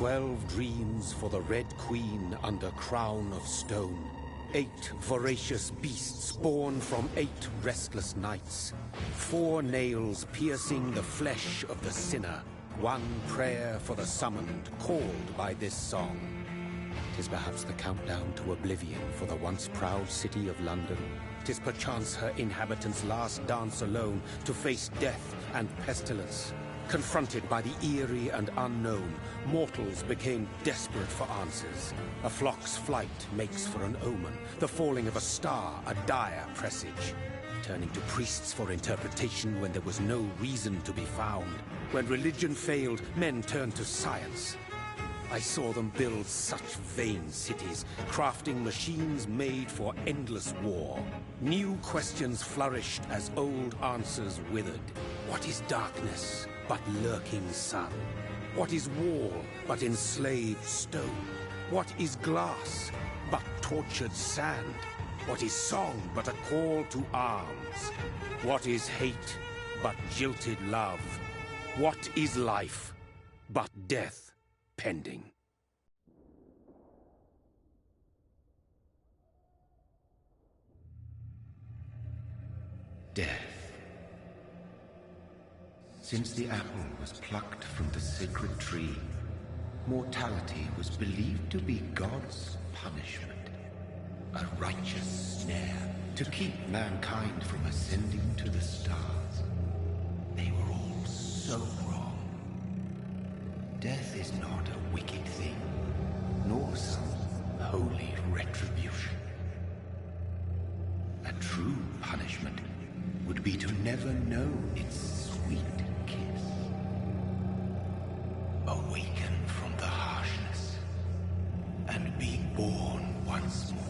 12 dreams for the Red Queen under crown of stone. 8 voracious beasts born from 8 restless nights. 4 nails piercing the flesh of the sinner. 1 prayer for the summoned, called by this song. 'Tis perhaps the countdown to oblivion for the once proud city of London. 'Tis perchance her inhabitants' last dance alone to face death and pestilence. Confronted by the eerie and unknown, mortals became desperate for answers. A flock's flight makes for an omen, the falling of a star a dire presage. Turning to priests for interpretation when there was no reason to be found. When religion failed, men turned to science. I saw them build such vain cities, crafting machines made for endless war. New questions flourished as old answers withered. What is darkness but lurking sun? What is wall but enslaved stone? What is glass but tortured sand? What is song but a call to arms? What is hate but jilted love? What is life but death pending? Death. Since the apple was plucked from the sacred tree, mortality was believed to be God's punishment. A righteous snare to keep mankind from ascending to the stars. They were all so wrong. Death is not a wicked thing, nor some holy retribution. A true punishment would be to never know its sweet kiss. Awaken from the harshness and be born once more.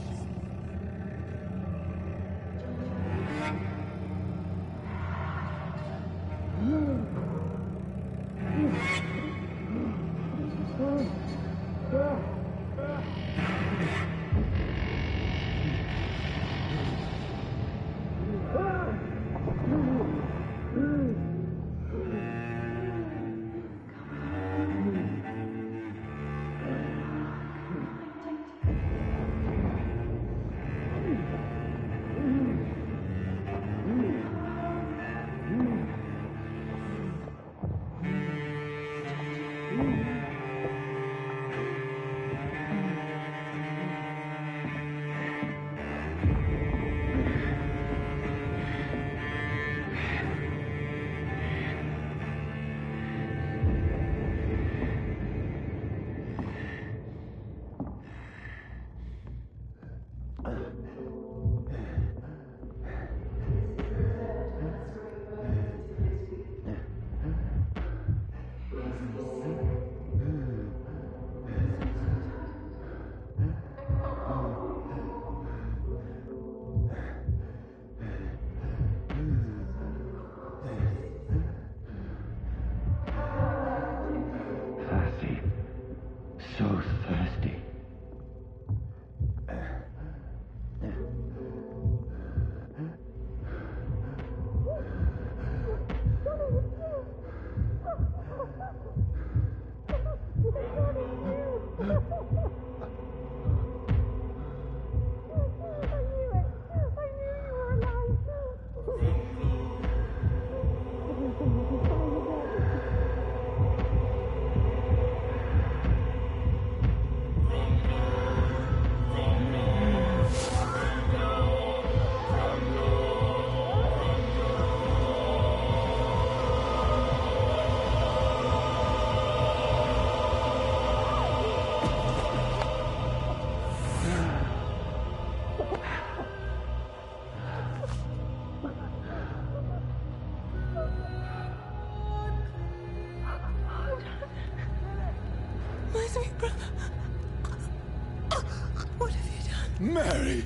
Mary!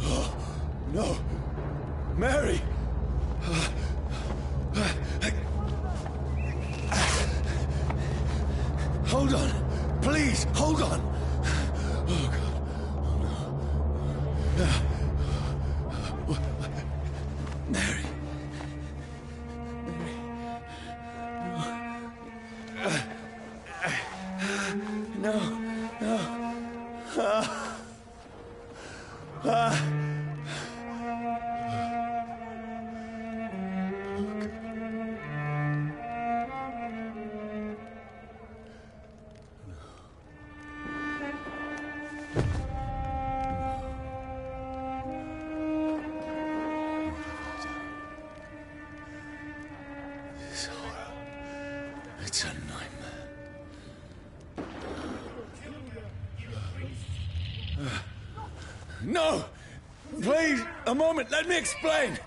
Oh, no! Mary! Hold on! Please, hold on! Oh, God. Oh, no. Mary. Mary. This horror. It's a nightmare. No! Please, a moment, let me explain!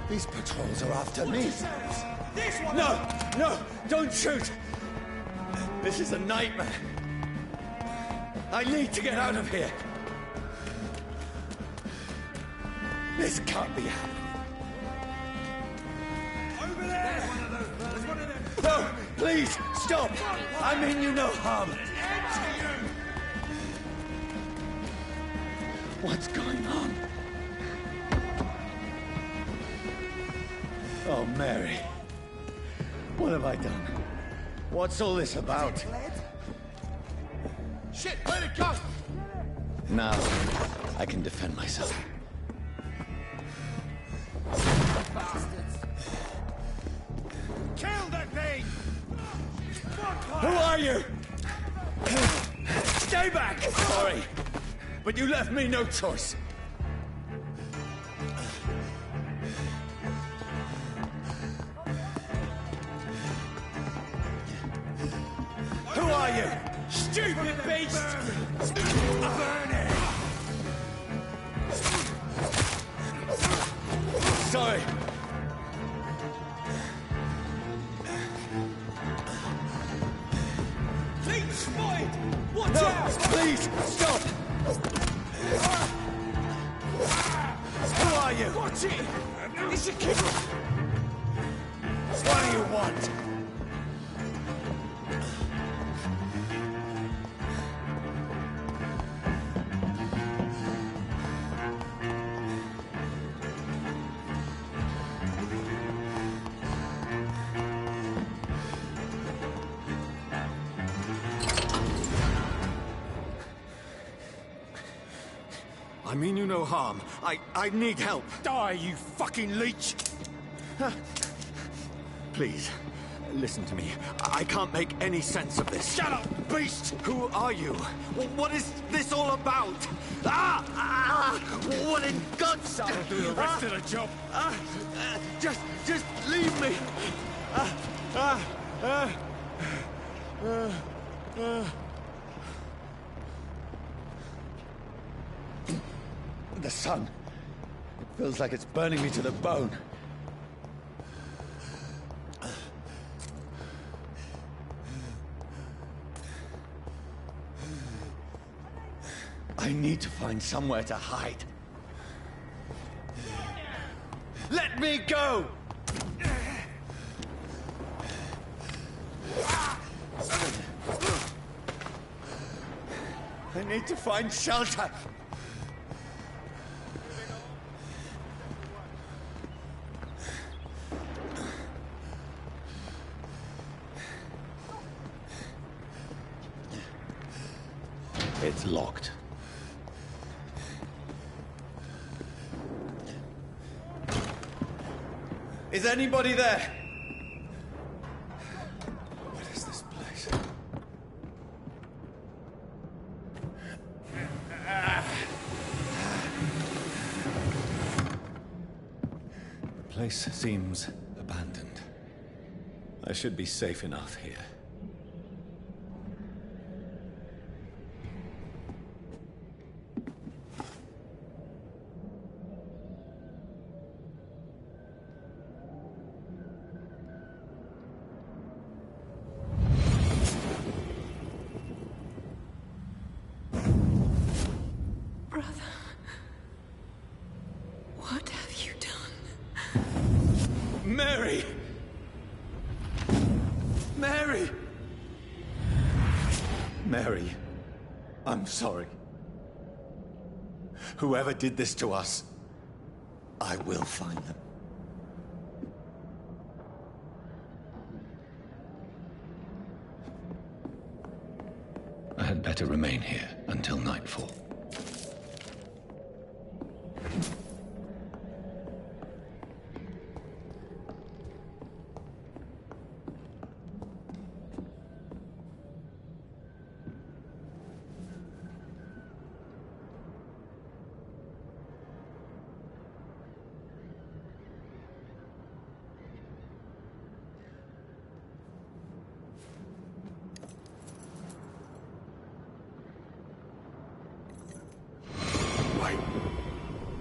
These patrols are after me. This one! No! No! Don't shoot! This is a nightmare. I need to get out of here. This can't be happening. Over there! There's one of them! No! Please, stop! I mean you no harm. What's going on? Oh, Mary. What have I done? What's all this about? Shit, where'd it go? Now, I can defend myself. Bastards! Kill that thing! Who are you? Stay back! Sorry, but you left me no choice. Who are you? Stupid beast! Burn it! Sorry. Fleet spotted! Watch No, out! please, stop! Who are you? Watch it! It's a kid! What do you want? I mean you no harm. I need help. Die, you fucking leech! Please, listen to me. I can't make any sense of this. Shut up, beast! Who are you? What is this all about? What in God's... That'll do the rest of the job. Just leave me. The sun. It feels like it's burning me to the bone. I need to find somewhere to hide. Let me go! I need to find shelter. It's locked. Is anybody there? What is this place? The place seems abandoned. I should be safe enough here. What have you done? Mary! Mary! Mary, I'm sorry. Whoever did this to us, I will find them. I'd better remain here until nightfall.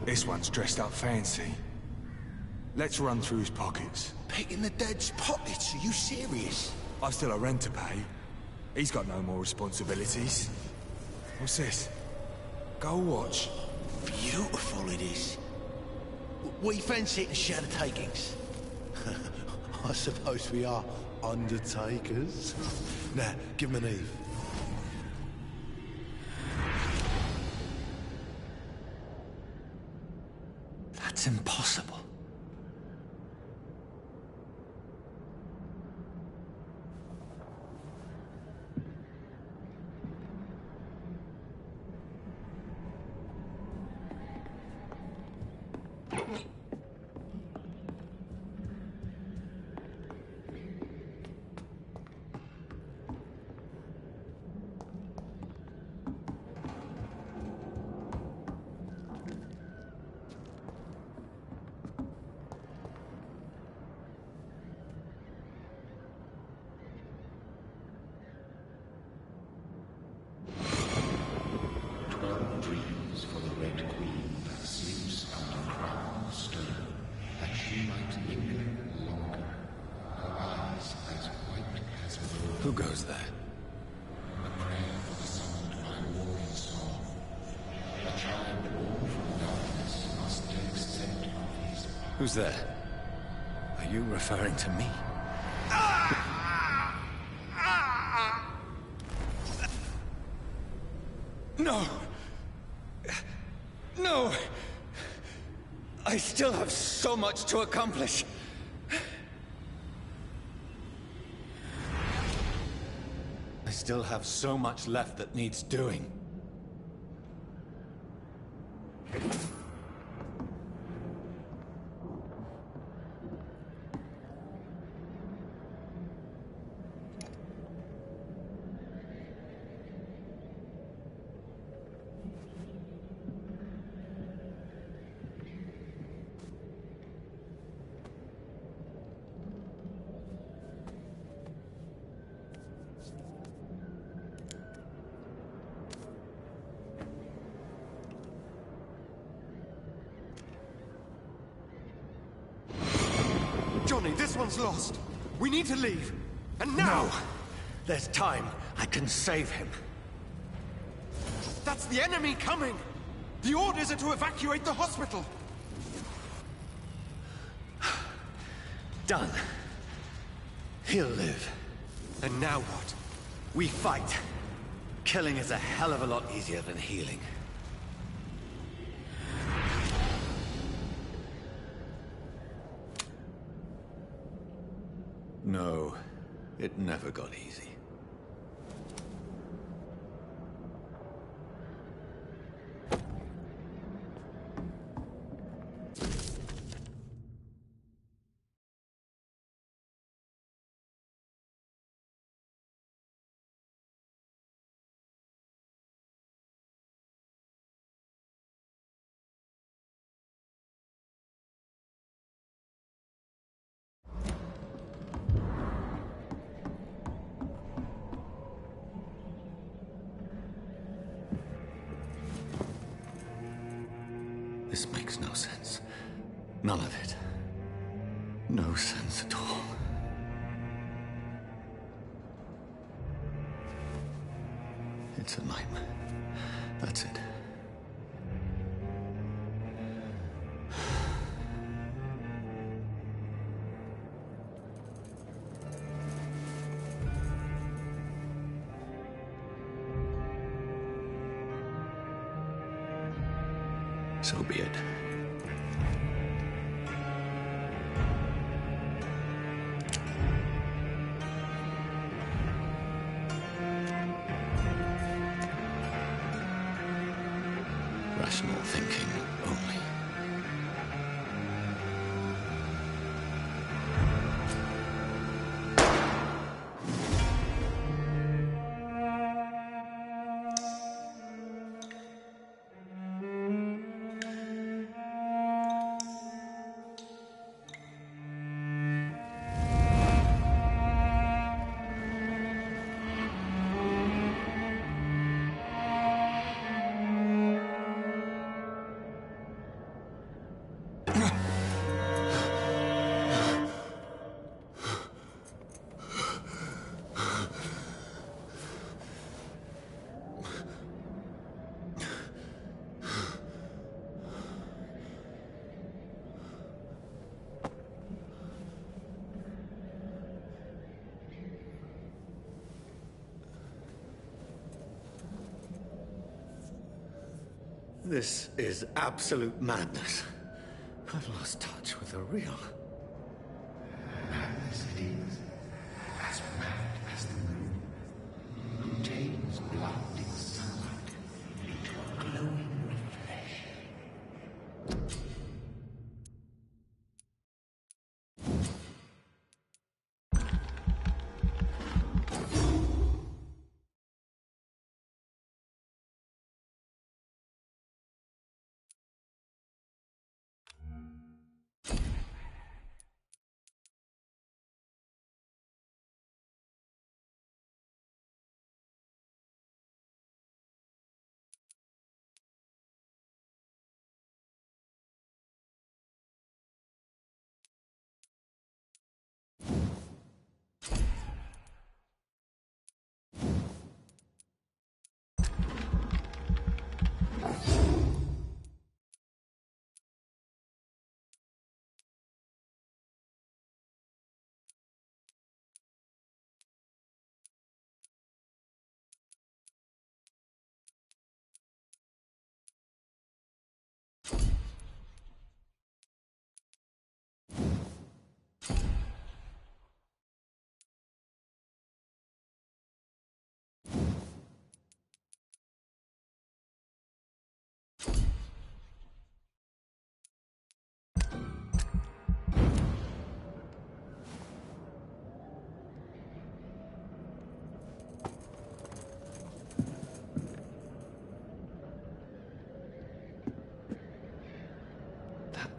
This one's dressed up fancy. Let's run through his pockets. Picking the dead's pockets? Are you serious? I've still a rent to pay. He's got no more responsibilities. What's this? Gold watch. Beautiful it is. We fancy it and share the takings. I suppose we are undertakers. Now, give him an Eve. That's impossible. Dreams for the Red Queen that sleeps under crown of stone, that she might linger longer, her eyes as white as wool. Who goes there? A prayer for the summoned by warring song. A child born from darkness must accept of his power. Who's there? Are you referring to me? No! No! I still have so much to accomplish. I still have so much left that needs doing. Johnny, this one's lost. We need to leave. And now! No! There's time. I can save him. That's the enemy coming! The orders are to evacuate the hospital! Done. He'll live. And now what? We fight. Killing is a hell of a lot easier than healing. No, it never got easy. This makes no sense. None of it. No sense at all. It's a nightmare. That's it. So be it. rational thinking only. This is absolute madness. I've lost touch with the real. Madness it is, as mad as the moon, who takes blinding sunlight into a glowing reflection.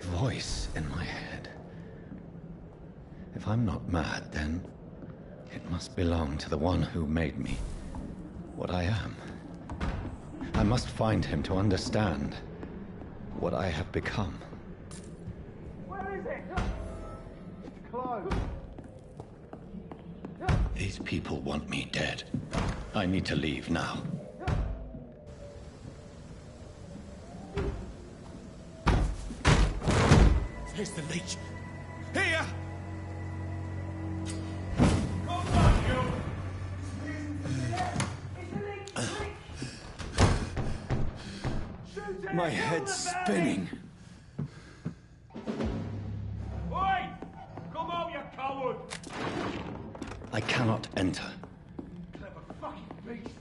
Voice in my head. If I'm not mad, then it must belong to the one who made me what I am. I must find him to understand what I have become. Where is it? It's closed. These people want me dead. I need to leave now. Here's the leech. Here! My head's spinning. Oi! Come out, you coward! I cannot enter. Clever fucking beasts!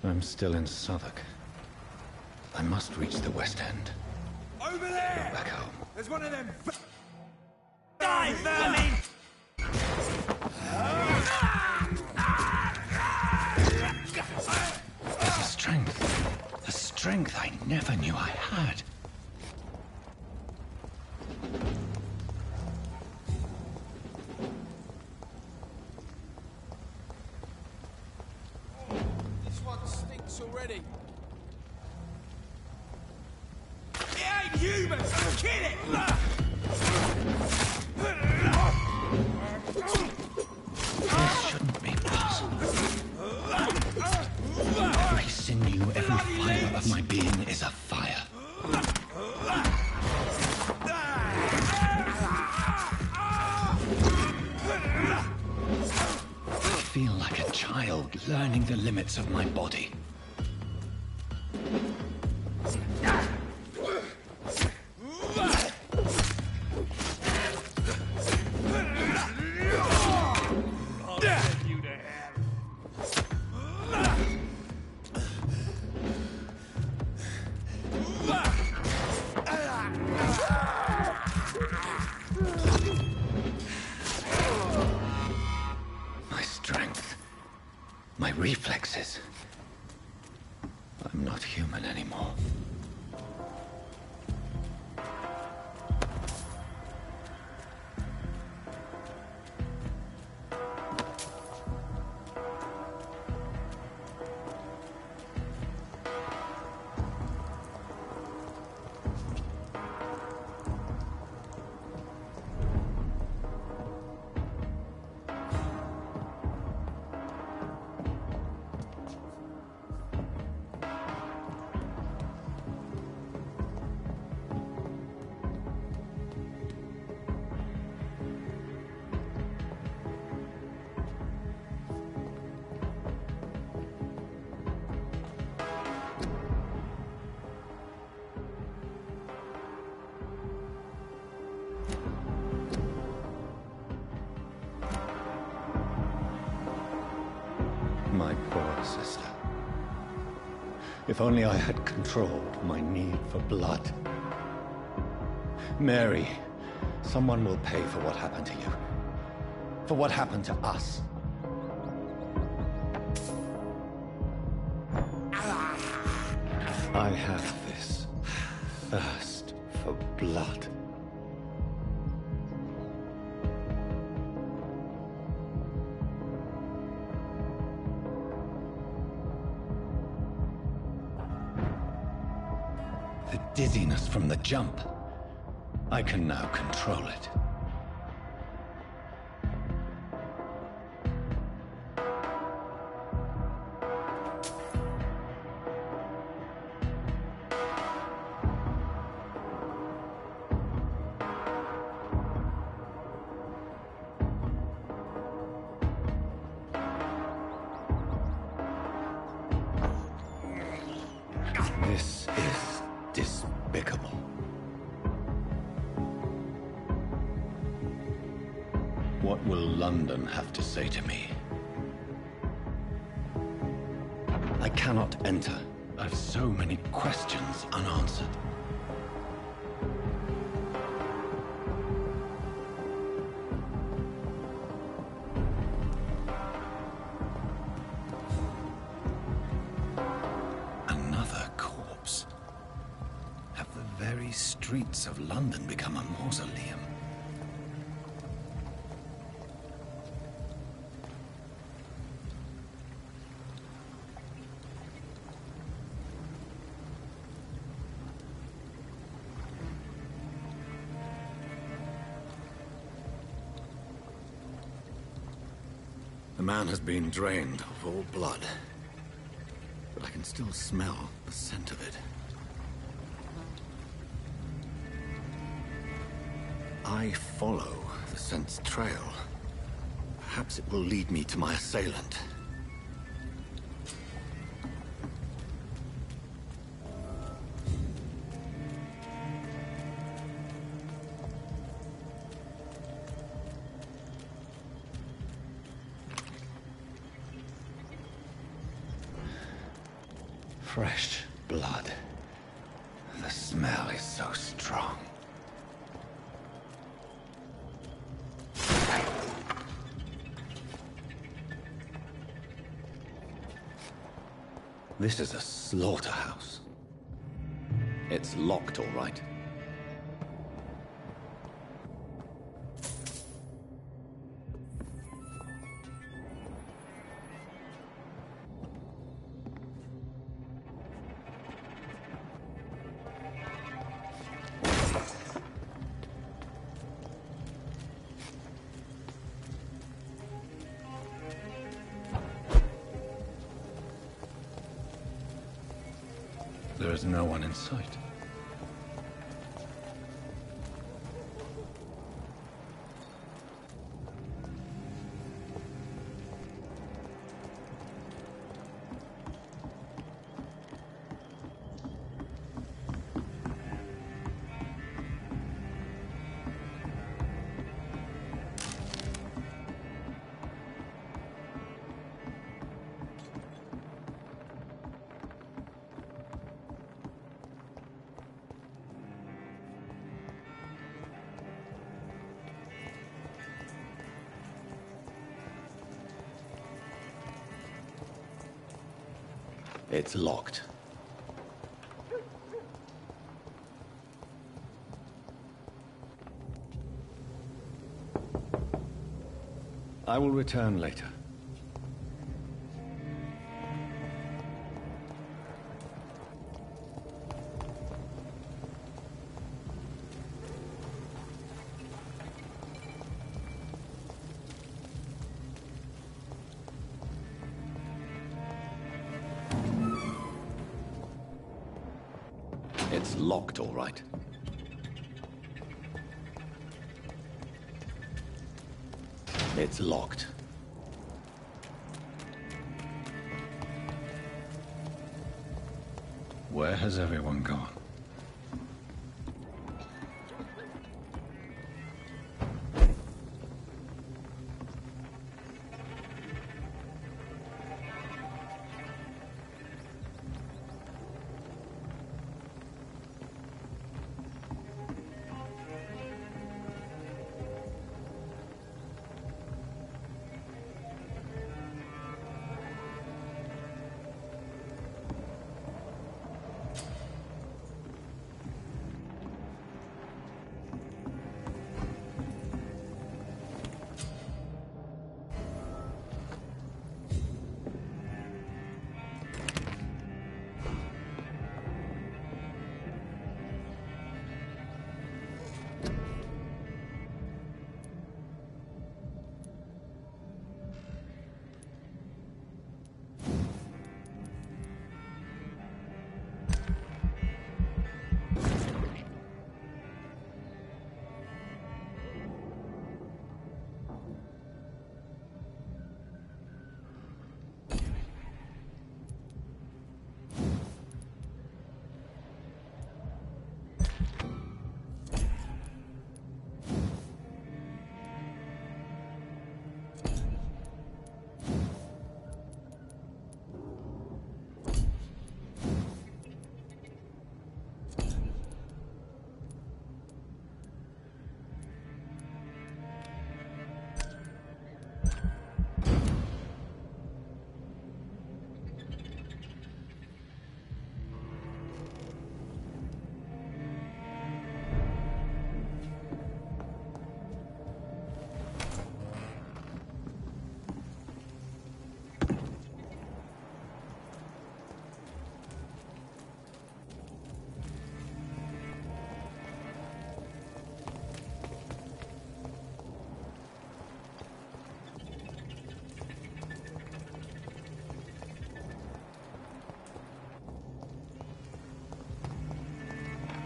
I'm still in Southwark. I must reach the West End. Over there! Go back home. There's one of them. Die, vermin! The strength I never knew I had. This one stinks already. It ain't human! Kill it! This shouldn't be possible. Every sinew, every fibre of my being is afire. learning the limits of my body. My strength, my reflexes. I'm not human anymore. My poor sister. If only I had controlled my need for blood. Mary, someone will pay for what happened to you. For what happened to us. I have this thirst for blood. The dizziness from the jump. I can now control it. This is despicable. What will London have to say to me? I cannot enter. I've so many questions unanswered. Another corpse. Have the very streets of London become a mausoleum? The man has been drained of all blood, but I can still smell the scent of it. I follow the scent's trail. Perhaps it will lead me to my assailant. Fresh blood. The smell is so strong. This is a slaughterhouse. It's locked, all right. There is no one in sight. It's locked. I will return later. It's locked, all right. It's locked. Where has everyone gone?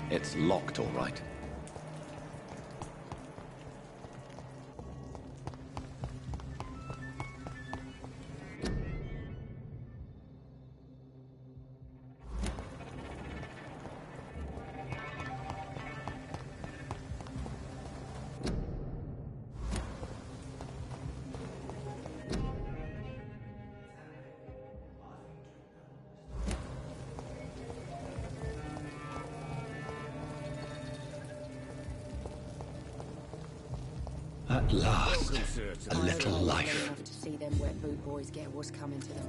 It's locked, all right. At last, a little life. Enough to see them wet boot boys get what's coming to them.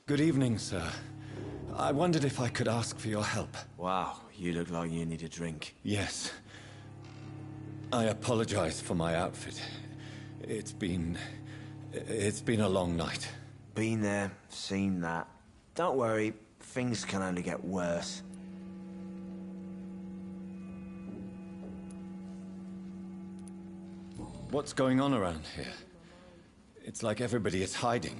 Good evening, sir. I wondered if I could ask for your help. Wow, you look like you need a drink. Yes. I apologize for my outfit. It's been a long night. Been there, seen that. Don't worry, things can only get worse. What's going on around here? It's like everybody is hiding.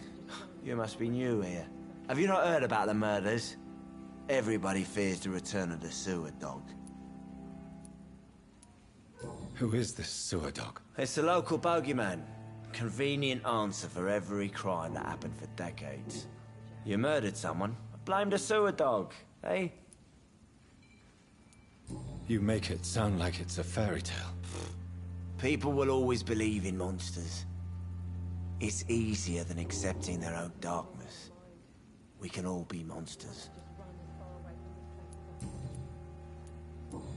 You must be new here. Have you not heard about the murders? Everybody fears the return of the sewer dog. Who is this sewer dog? It's the local bogeyman. Convenient answer for every crime that happened for decades. You murdered someone, blame the sewer dog, eh? You make it sound like it's a fairy tale. People will always believe in monsters. It's easier than accepting their own darkness. we can all be monsters.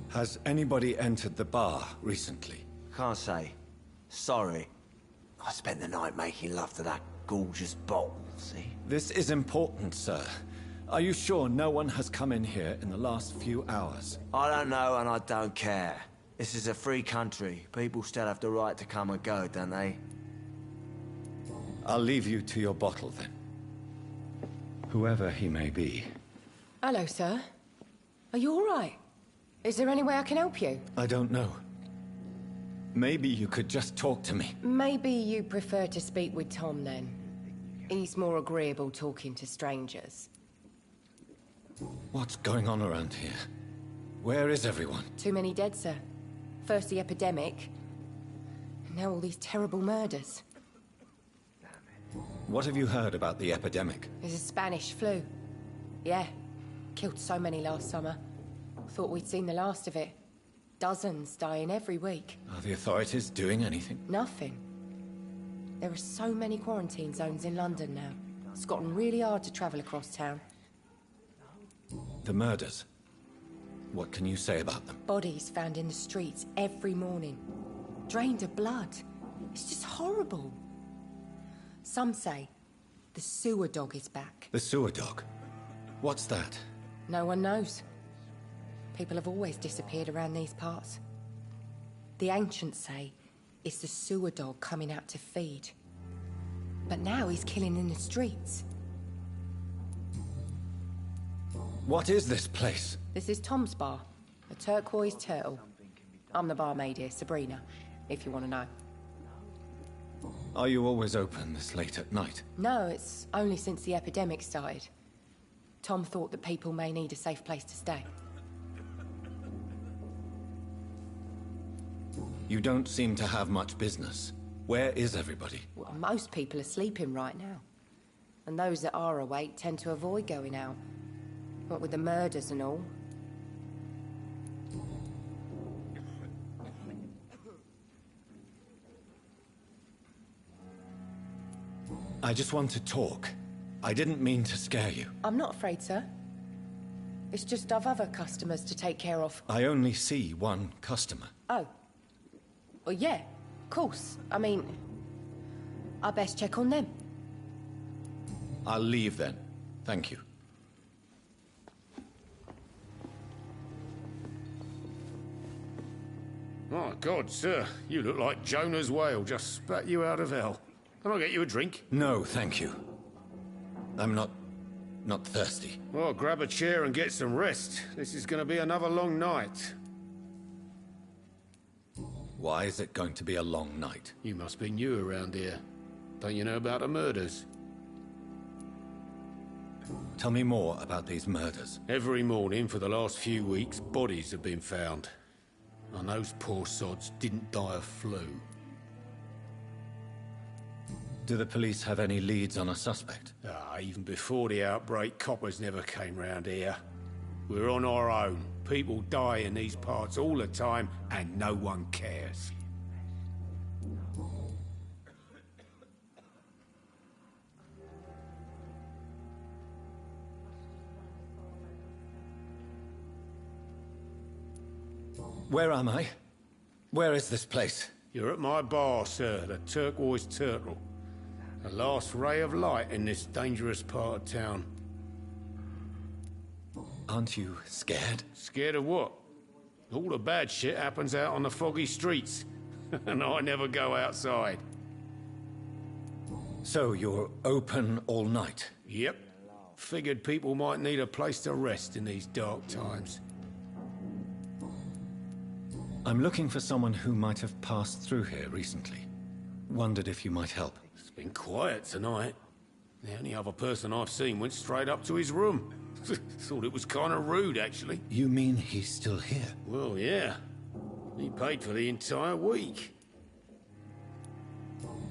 Has anybody entered the bar recently? Can't say. Sorry. I spent the night making love to that gorgeous bottle, see? This is important, sir. Are you sure no one has come in here in the last few hours? I don't know and I don't care. This is a free country. People still have the right to come and go, don't they? I'll leave you to your bottle, then. Whoever he may be. Hello, sir. Are you all right? Is there any way I can help you? I don't know. Maybe you could just talk to me. Maybe you prefer to speak with Tom, then. He's more agreeable talking to strangers. What's going on around here? Where is everyone? Too many dead, sir. First the epidemic, and now all these terrible murders. What have you heard about the epidemic? There's a Spanish flu. Yeah, killed so many last summer. Thought we'd seen the last of it. Dozens dying every week. Are the authorities doing anything? Nothing. There are so many quarantine zones in London now. It's gotten really hard to travel across town. The murders. What can you say about them? Bodies found in the streets every morning. Drained of blood. It's just horrible. Some say the sewer dog is back. The sewer dog? What's that? No one knows. People have always disappeared around these parts. The ancients say it's the sewer dog coming out to feed. But now he's killing in the streets. What is this place? This is Tom's bar, a turquoise turtle. I'm the barmaid here, Sabrina, if you want to know. Are you always open this late at night? No, it's only since the epidemic started. Tom thought that people may need a safe place to stay. You don't seem to have much business. Where is everybody? Well, most people are sleeping right now. And those that are awake tend to avoid going out. What with the murders and all. I just want to talk. I didn't mean to scare you. I'm not afraid, sir. It's just I've other customers to take care of. I only see one customer. Oh. Well, yeah, of course. I mean, I best check on them. I'll leave then. Thank you. My God, sir, you look like Jonah's whale just spat you out of hell. Can I get you a drink? No, thank you. I'm not thirsty. Well, grab a chair and get some rest. This is going to be another long night. Why is it going to be a long night? You must be new around here. Don't you know about the murders? Tell me more about these murders. Every morning for the last few weeks, bodies have been found. And those poor sods didn't die of flu. Do the police have any leads on a suspect? Even before the outbreak, coppers never came round here. We're on our own. People die in these parts all the time, and no one cares. Where am I? Where is this place? You're at my bar, sir, the Turquoise Turtle. The last ray of light in this dangerous part of town. Aren't you scared? Scared of what? All the bad shit happens out on the foggy streets. And I never go outside. So you're open all night? Yep. Figured people might need a place to rest in these dark times. I'm looking for someone who might have passed through here recently. Wondered if you might help. It's been quiet tonight. The only other person I've seen went straight up to his room. Thought it was kind of rude, actually. You mean he's still here? Well, yeah. He paid for the entire week.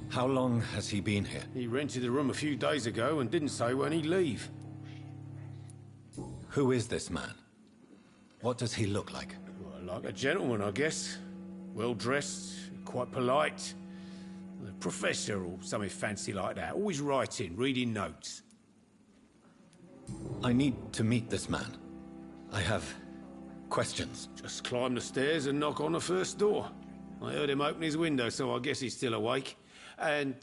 How long has he been here? He rented the room a few days ago and didn't say when he'd leave. Who is this man? What does he look like? Well, like a gentleman, I guess. Well-dressed, quite polite. A professor or something fancy like that. Always writing, reading notes. I need to meet this man. I have questions. Just climb the stairs and knock on the first door. I heard him open his window, so I guess he's still awake. And,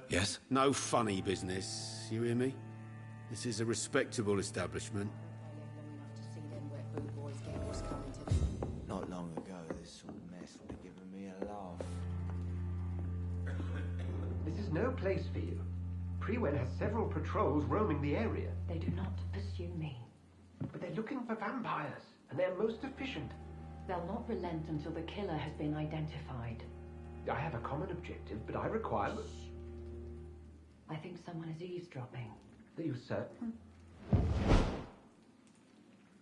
Yes? no funny business, you hear me? This is a respectable establishment. Not long ago, this sort of mess would have given me a laugh. This is no place for you. Prewen has several patrols roaming the area. They do not pursue me. But they're looking for vampires, and they're most efficient. They'll not relent until the killer has been identified. I have a common objective, but I require... I think someone is eavesdropping. Are you certain?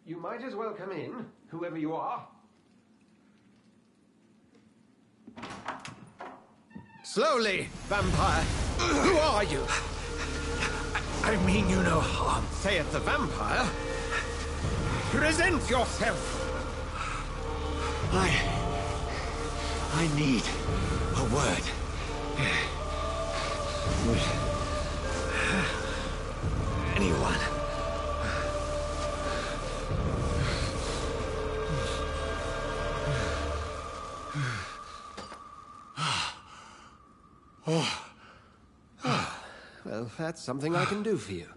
You might as well come in, whoever you are. Slowly, vampire. Who are you? I mean you no harm, saith the vampire. Present yourself. I need a word. Would anyone? Well, that's something I can do for you.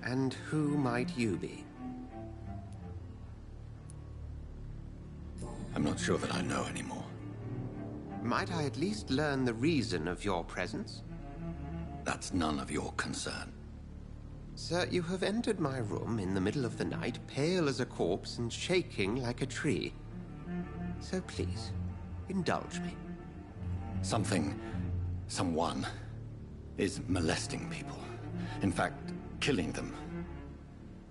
And who might you be? I'm not sure that I know anymore. Might I at least learn the reason of your presence? That's none of your concern. Sir, you have entered my room in the middle of the night, pale as a corpse and shaking like a tree. So please, indulge me. Someone is molesting people. In fact, killing them.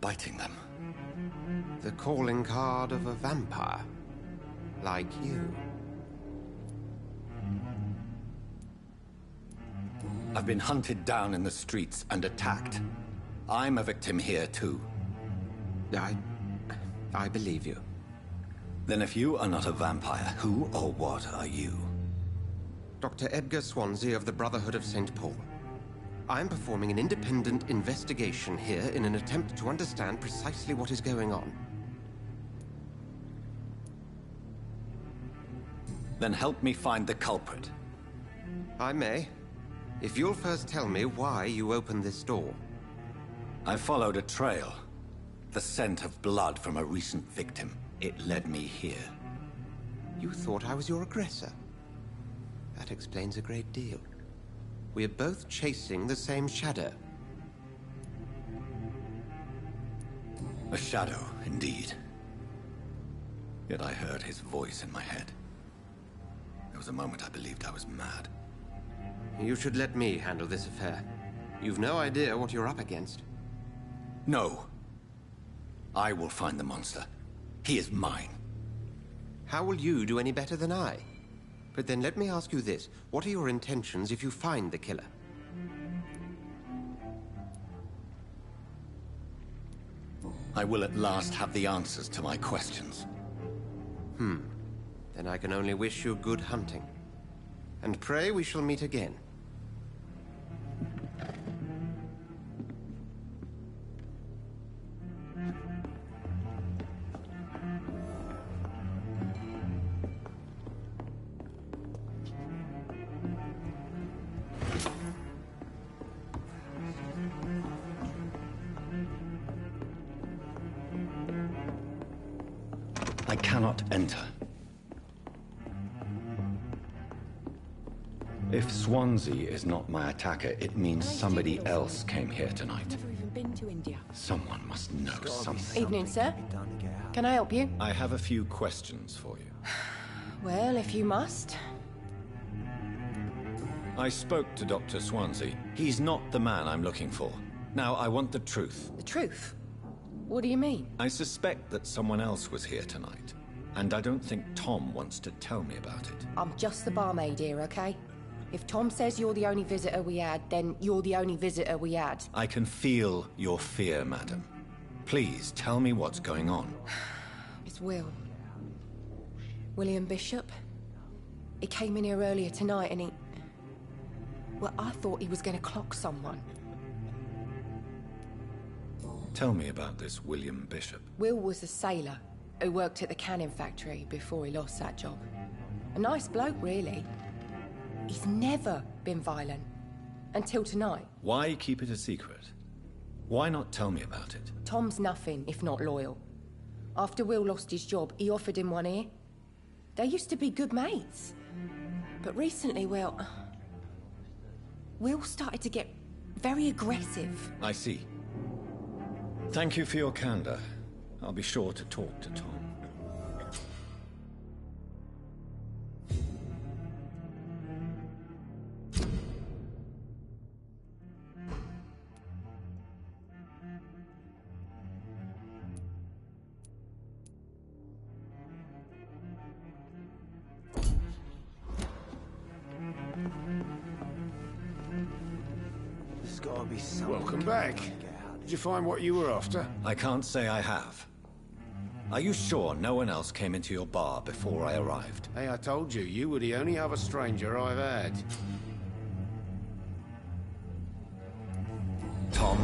Biting them. The calling card of a vampire. Like you. I've been hunted down in the streets and attacked. I'm a victim here, too. I believe you. Then if you are not a vampire, who or what are you? Dr. Edgar Swansea of the Brotherhood of St. Paul. I'm performing an independent investigation here in an attempt to understand precisely what is going on. Then help me find the culprit. I may. If you'll first tell me why you opened this door. I followed a trail. The scent of blood from a recent victim. It led me here. You thought I was your aggressor. That explains a great deal. We're both chasing the same shadow. A shadow, indeed. Yet I heard his voice in my head. There was a moment I believed I was mad. You should let me handle this affair. You've no idea what you're up against. No. I will find the monster. He is mine. How will you do any better than I? But then let me ask you this. What are your intentions if you find the killer? I will at last have the answers to my questions. Then I can only wish you good hunting. And pray we shall meet again. I cannot enter. If Swansea is not my attacker, it means somebody else came here tonight. Never even been to India. Someone must know something. Evening, sir. Can I help you? I have a few questions for you. Well, if you must. I spoke to Dr. Swansea. He's not the man I'm looking for. Now, I want the truth. The truth? What do you mean? I suspect that someone else was here tonight. And I don't think Tom wants to tell me about it. I'm just the barmaid here, okay? If Tom says you're the only visitor we had, then you're the only visitor we had. I can feel your fear, madam. Please, tell me what's going on. It's Will. William Bishop. He came in here earlier tonight and he... Well, I thought he was going to clock someone. Tell me about this William Bishop. Will was a sailor who worked at the canning factory before he lost that job. A nice bloke, really. He's never been violent. Until tonight. Why keep it a secret? Why not tell me about it? Tom's nothing if not loyal. After Will lost his job, he offered him one ear. They used to be good mates. But recently, Will started to get very aggressive. I see. Thank you for your candor. I'll be sure to talk to Tom. There's gotta be something. Welcome back. Did you find what you were after? I can't say I have. Are you sure no one else came into your bar before I arrived? Hey, I told you, you were the only other stranger I've had. Tom,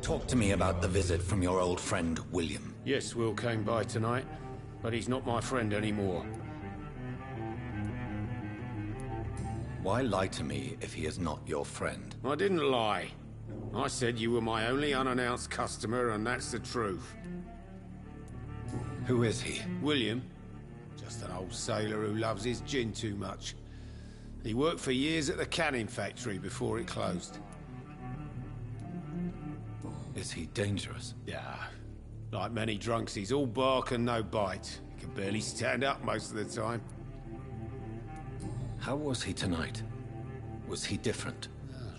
talk to me about the visit from your old friend, William. Yes, Will came by tonight, but he's not my friend anymore. Why lie to me if he is not your friend? I didn't lie. I said you were my only unannounced customer, and that's the truth. Who is he? William. Just an old sailor who loves his gin too much. He worked for years at the canning factory before it closed. Is he dangerous? Yeah. Like many drunks, he's all bark and no bite. He can barely stand up most of the time. How was he tonight? Was he different?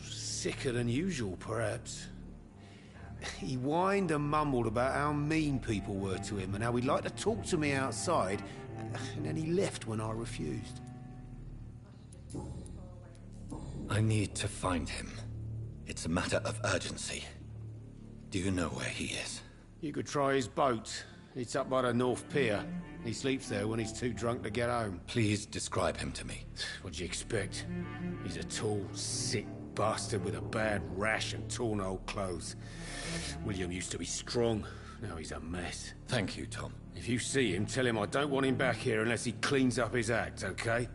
Sicker than usual, perhaps. He whined and mumbled about how mean people were to him and how he'd like to talk to me outside, and then he left when I refused. I need to find him. It's a matter of urgency. Do you know where he is? You could try his boat. It's up by the North Pier. He sleeps there when he's too drunk to get home. Please describe him to me. What'd you expect? He's a tall, sick bastard with a bad rash and torn old clothes. William used to be strong. Now he's a mess. Thank you, Tom. If you see him, tell him I don't want him back here unless he cleans up his act, okay?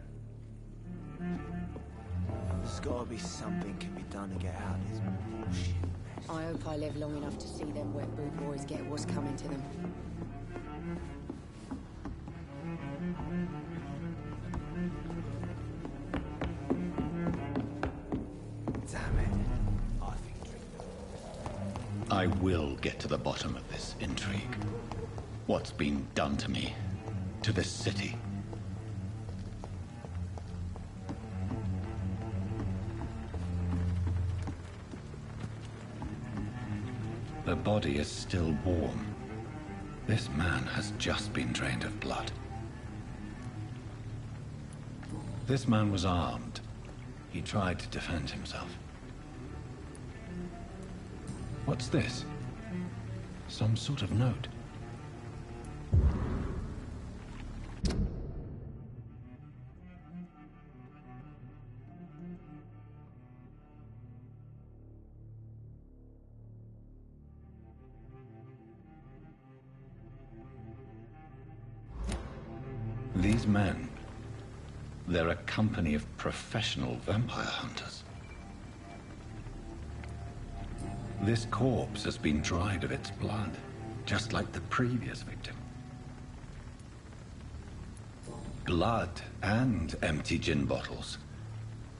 There's gotta be something can be done to get out of this bullshit mess. I hope I live long enough to see them wet boot boys get what's coming to them. Damn it. I will get to the bottom of this intrigue. What's been done to me, to this city. The body is still warm. This man has just been drained of blood. This man was armed. He tried to defend himself. What's this? Some sort of note. These men, they're a company of professional vampire hunters. This corpse has been dried of its blood, just like the previous victim. Blood and empty gin bottles.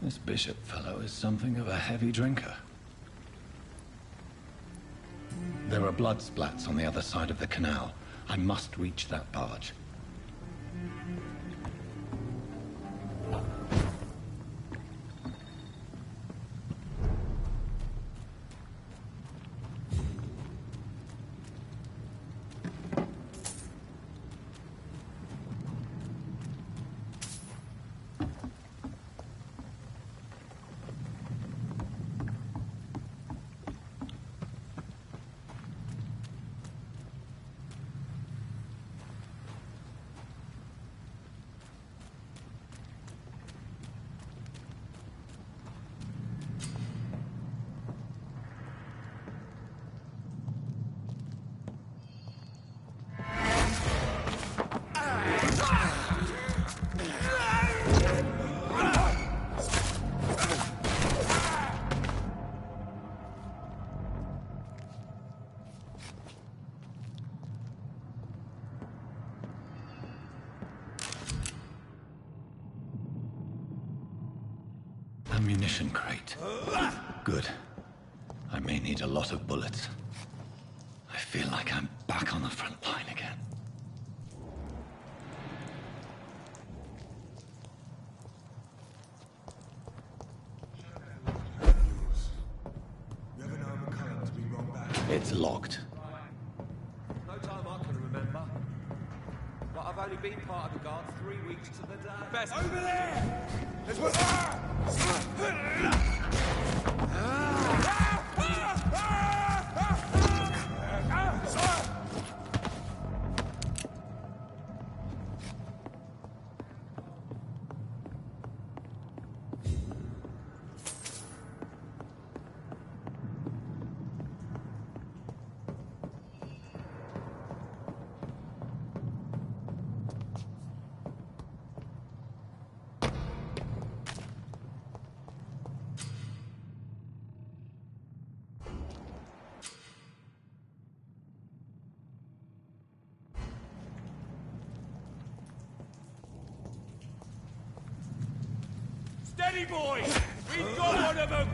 This Bishop fellow is something of a heavy drinker. There are blood splats on the other side of the canal. I must reach that barge. Ammunition crate. Good. I may need a lot of bullets. I feel like I'm back on the front line again. It's locked. No time I can remember. But I've only been part of the guard 3 weeks to the day. Best over there! There's one. Steady, boys! We've got one of them!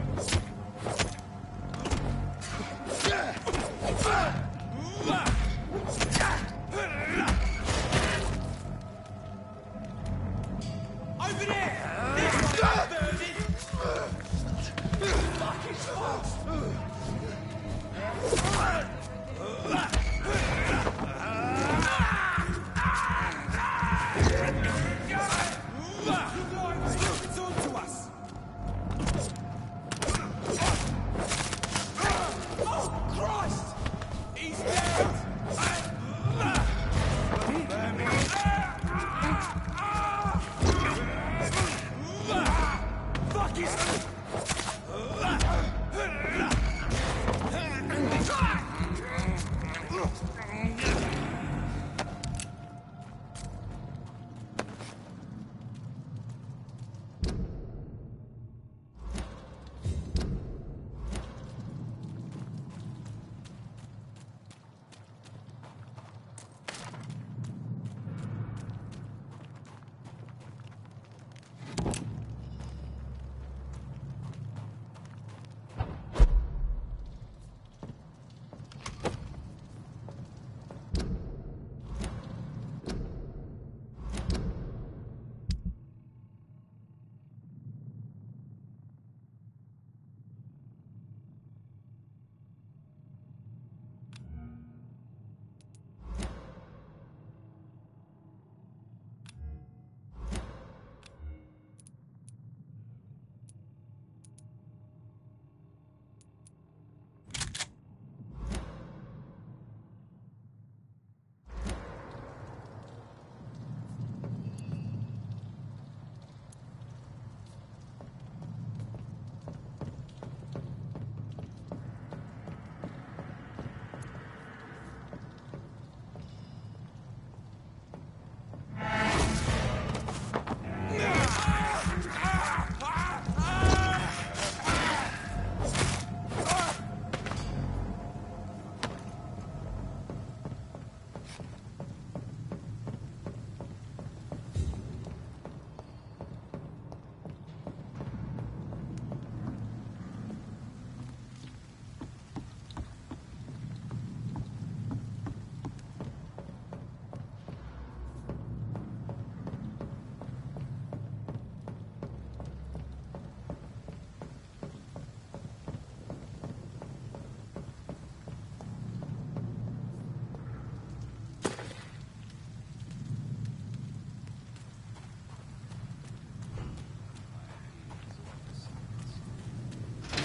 Over there! This one's burning! Fucking smokes!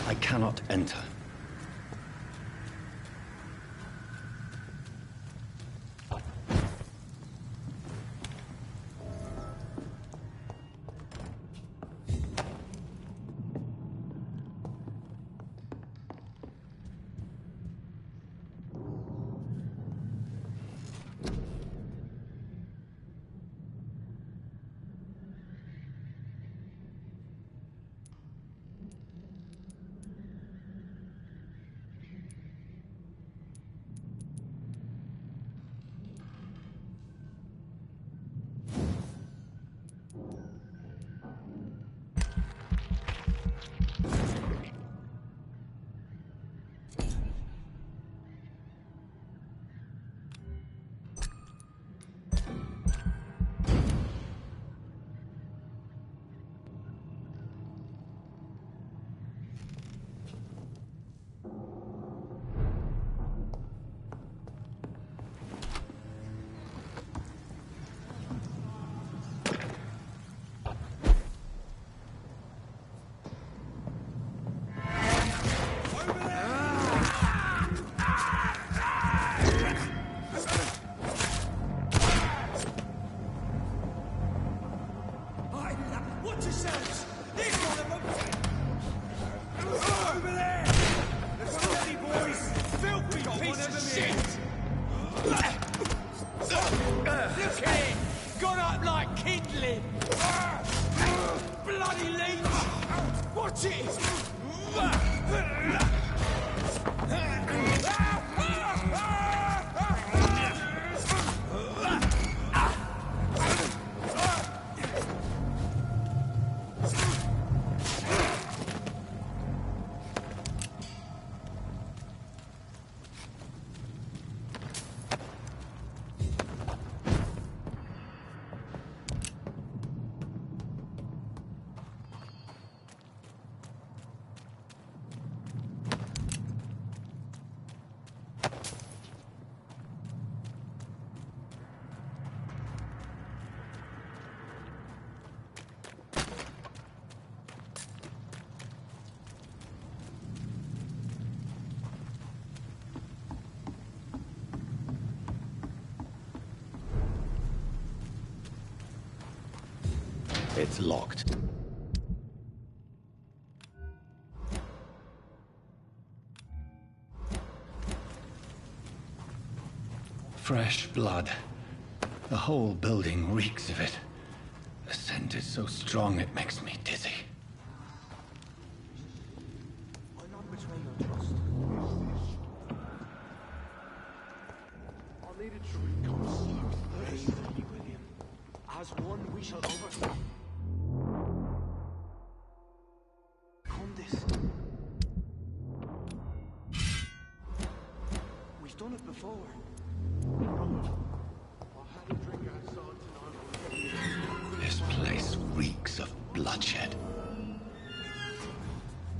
I cannot enter. It's locked. Fresh blood. The whole building reeks of it. The scent is so strong it makes me dizzy. I'll not betray your trust. I'll lead it through. Come slow. Bravely, William. As one, we shall overcome. Come this. We've done it before. This place reeks of bloodshed.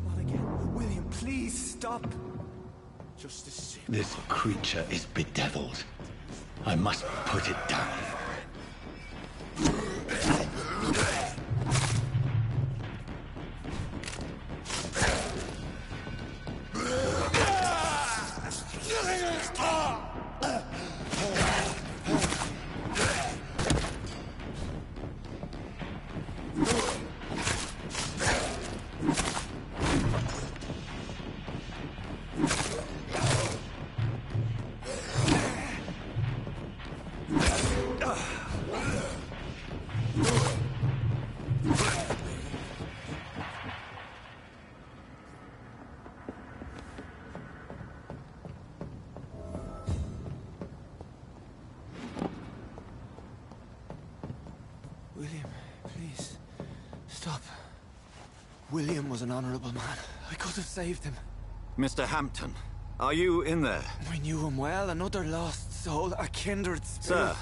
Not again. William, please stop. Just a sip. This creature is bedeviled. I must put it down. William, please. Stop. William was an honorable man. I could have saved him. Mr. Hampton, are you in there? I knew him well, another lost soul, a kindred spirit. Sir,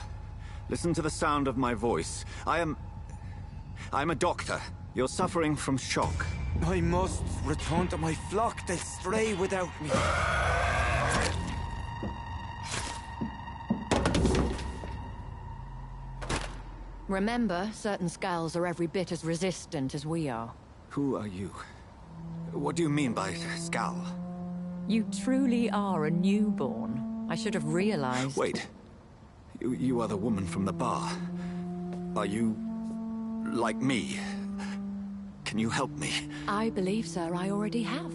listen to the sound of my voice. I'm a doctor. You're suffering from shock. I must return to my flock. They'll stray without me. Remember, certain skulls are every bit as resistant as we are. Who are you? What do you mean by Skal? You truly are a newborn. I should have realized. Wait. You are the woman from the bar. Are you... like me? Can you help me? I believe, sir, I already have.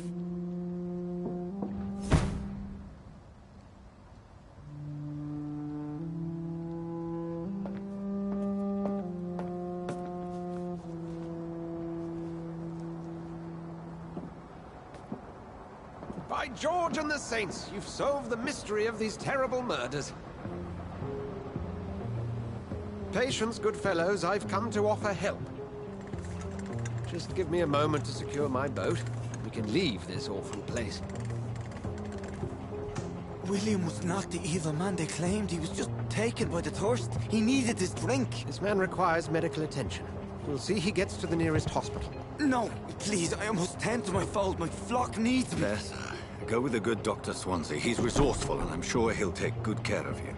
By George and the Saints, you've solved the mystery of these terrible murders. Patience, good fellows, I've come to offer help. Just give me a moment to secure my boat. We can leave this awful place. William was not the evil man they claimed. He was just taken by the thirst. He needed his drink. This man requires medical attention. We'll see he gets to the nearest hospital. No, please, I must tend to my fold. My flock needs me. There, sir. Go with the good Dr. Swansea. He's resourceful, and I'm sure he'll take good care of you.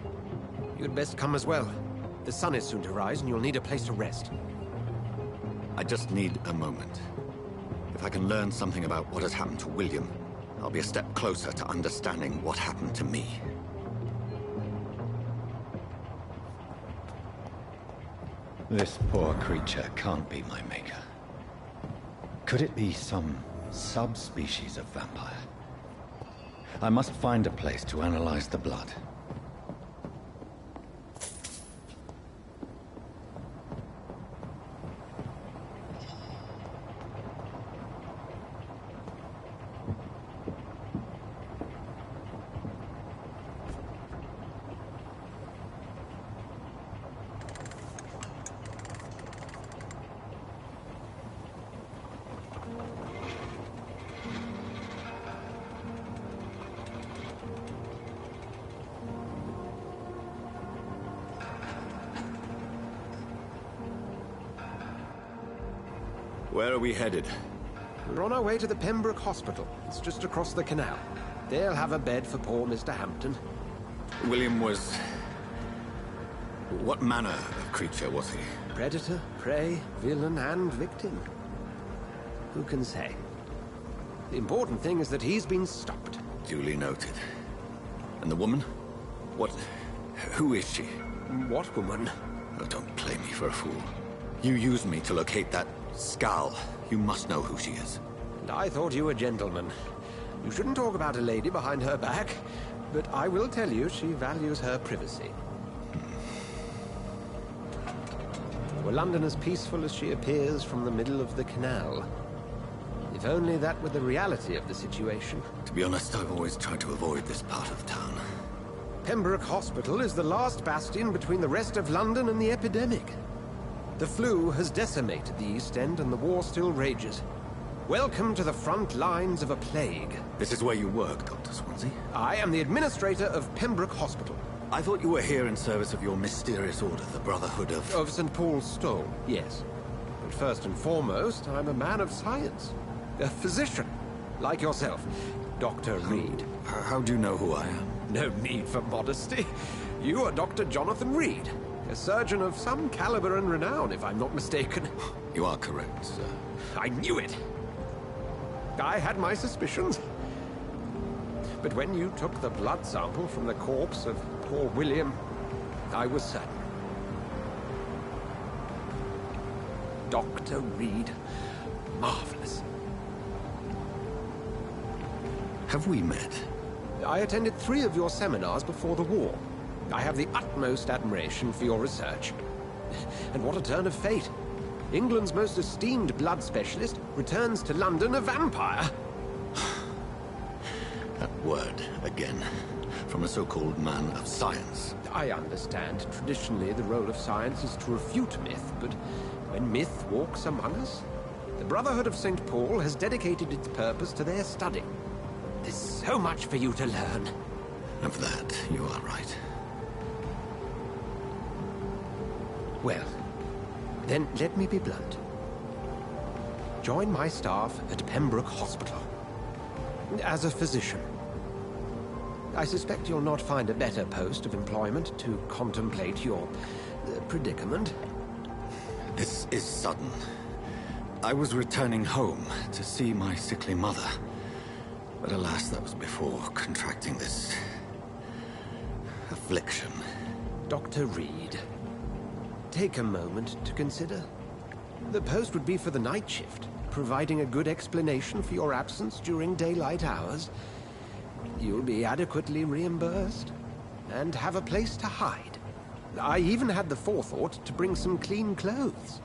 You'd best come as well. The sun is soon to rise, and you'll need a place to rest. I just need a moment. If I can learn something about what has happened to William, I'll be a step closer to understanding what happened to me. This poor creature can't be my maker. Could it be some subspecies of vampire? I must find a place to analyze the blood. Where are we headed? We're on our way to the Pembroke Hospital. It's just across the canal. They'll have a bed for poor Mr. Hampton. William was... What manner of creature was he? Predator, prey, villain, and victim. Who can say? The important thing is that he's been stopped. Duly noted. And the woman? What... who is she? What woman? Oh, don't play me for a fool. You used me to locate that skull. You must know who she is. And I thought you a gentleman. You shouldn't talk about a lady behind her back, but I will tell you she values her privacy. Were London as peaceful as she appears from the middle of the canal? If only that were the reality of the situation. To be honest, I've always tried to avoid this part of town. Pembroke Hospital is the last bastion between the rest of London and the epidemic. The flu has decimated the East End and the war still rages. Welcome to the front lines of a plague. This is where you work, Dr. Swansea? I am the administrator of Pembroke Hospital. I thought you were here in service of your mysterious order, the Brotherhood of... Of St. Paul's Stole, yes. But first and foremost, I'm a man of science. A physician, like yourself, Dr. Reed. How do you know who I am? No need for modesty. You are Dr. Jonathan Reed, a surgeon of some caliber and renown, if I'm not mistaken. You are correct, sir. I knew it. I had my suspicions. But when you took the blood sample from the corpse of poor William, I was certain. Dr. Reed. Marvelous. Have we met? I attended 3 of your seminars before the war. I have the utmost admiration for your research. And what a turn of fate. England's most esteemed blood specialist returns to London a vampire. That word, again, from a so-called man of science. I understand. Traditionally, the role of science is to refute myth, but when myth walks among us, the Brotherhood of St. Paul has dedicated its purpose to their study. There's so much for you to learn. Of that, you are right. Well, then let me be blunt. Join my staff at Pembroke Hospital. As a physician. I suspect you'll not find a better post of employment to contemplate your predicament. This is sudden. I was returning home to see my sickly mother. But alas, that was before contracting this... affliction. Dr. Reed, take a moment to consider. The post would be for the night shift, providing a good explanation for your absence during daylight hours. You'll be adequately reimbursed, and have a place to hide. I even had the forethought to bring some clean clothes.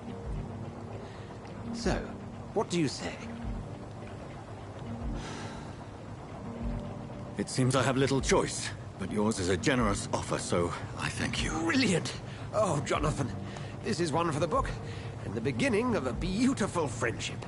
So, what do you say? It seems I have little choice, but yours is a generous offer, so I thank you. Brilliant! Oh, Jonathan, this is one for the book, and the beginning of a beautiful friendship.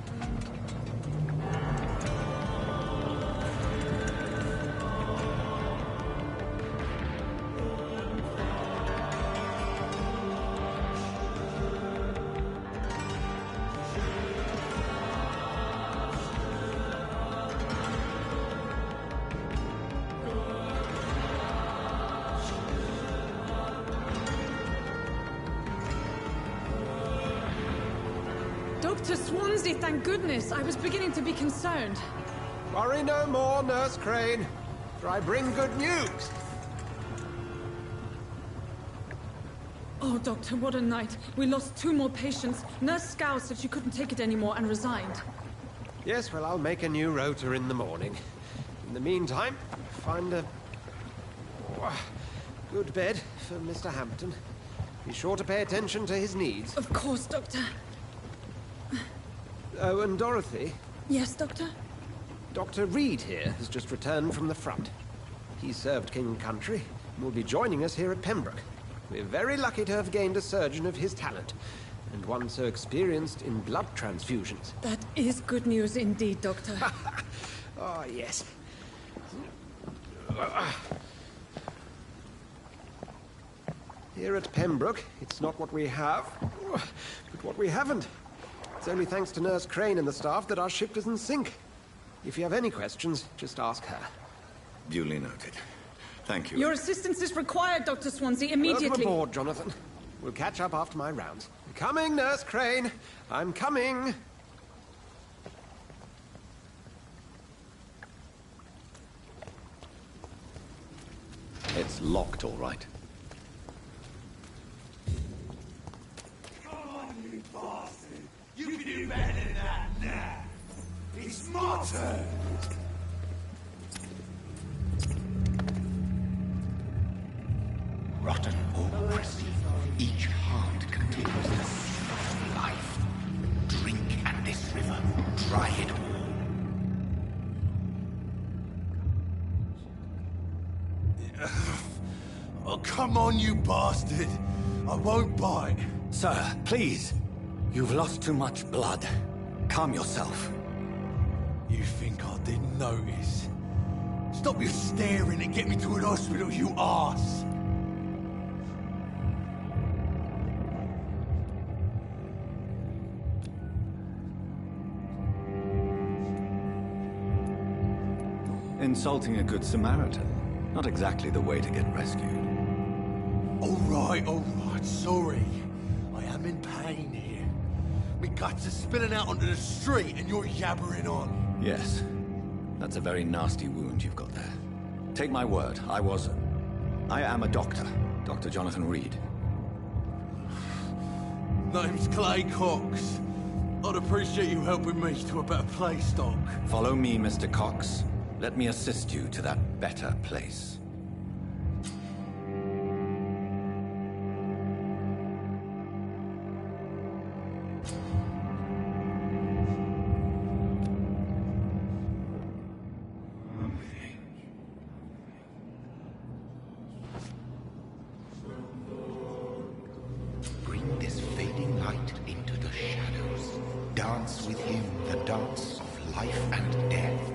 Dr. Swansea, thank goodness. I was beginning to be concerned. Worry no more, Nurse Crane, for I bring good news. Oh, Doctor, what a night. We lost 2 more patients. Nurse Scow said she couldn't take it anymore and resigned. Yes, well, I'll make a new rota in the morning. In the meantime, find a good bed for Mr. Hampton. Be sure to pay attention to his needs. Of course, Doctor. Oh, and Dorothy? Yes, Doctor? Dr. Reed here has just returned from the front. He served King and Country and will be joining us here at Pembroke. We're very lucky to have gained a surgeon of his talent, and one so experienced in blood transfusions. That is good news indeed, Doctor. Oh, yes. Here at Pembroke, it's not what we have, but what we haven't. It's only thanks to Nurse Crane and the staff that our ship doesn't sink. If you have any questions, just ask her. Duly noted. Thank you. Your assistance is required, Dr. Swansea, immediately. Welcome aboard, Jonathan. We'll catch up after my rounds. Coming, Nurse Crane. I'm coming. It's locked, all right. Come on, you bastard! You can do better than that now! It's my turn! Rotten or pristine, each heart contains the seed of life. Drink at this river, try it all. Oh, come on, you bastard! I won't bite. Sir, please. You've lost too much blood. Calm yourself. You think I didn't notice? Stop your staring and get me to an hospital, you arse! Insulting a good Samaritan. Not exactly the way to get rescued. All right, sorry. I am in pain here. My guts are spilling out onto the street and you're yabbering on. Yes. That's a very nasty wound you've got there. Take my word, I am a doctor. Dr. Jonathan Reed. Name's Clay Cox. I'd appreciate you helping me to a better place, Doc. Follow me, Mr. Cox. Let me assist you to that better place. Bring this fading light into the shadows. Dance with him the dance of life and death.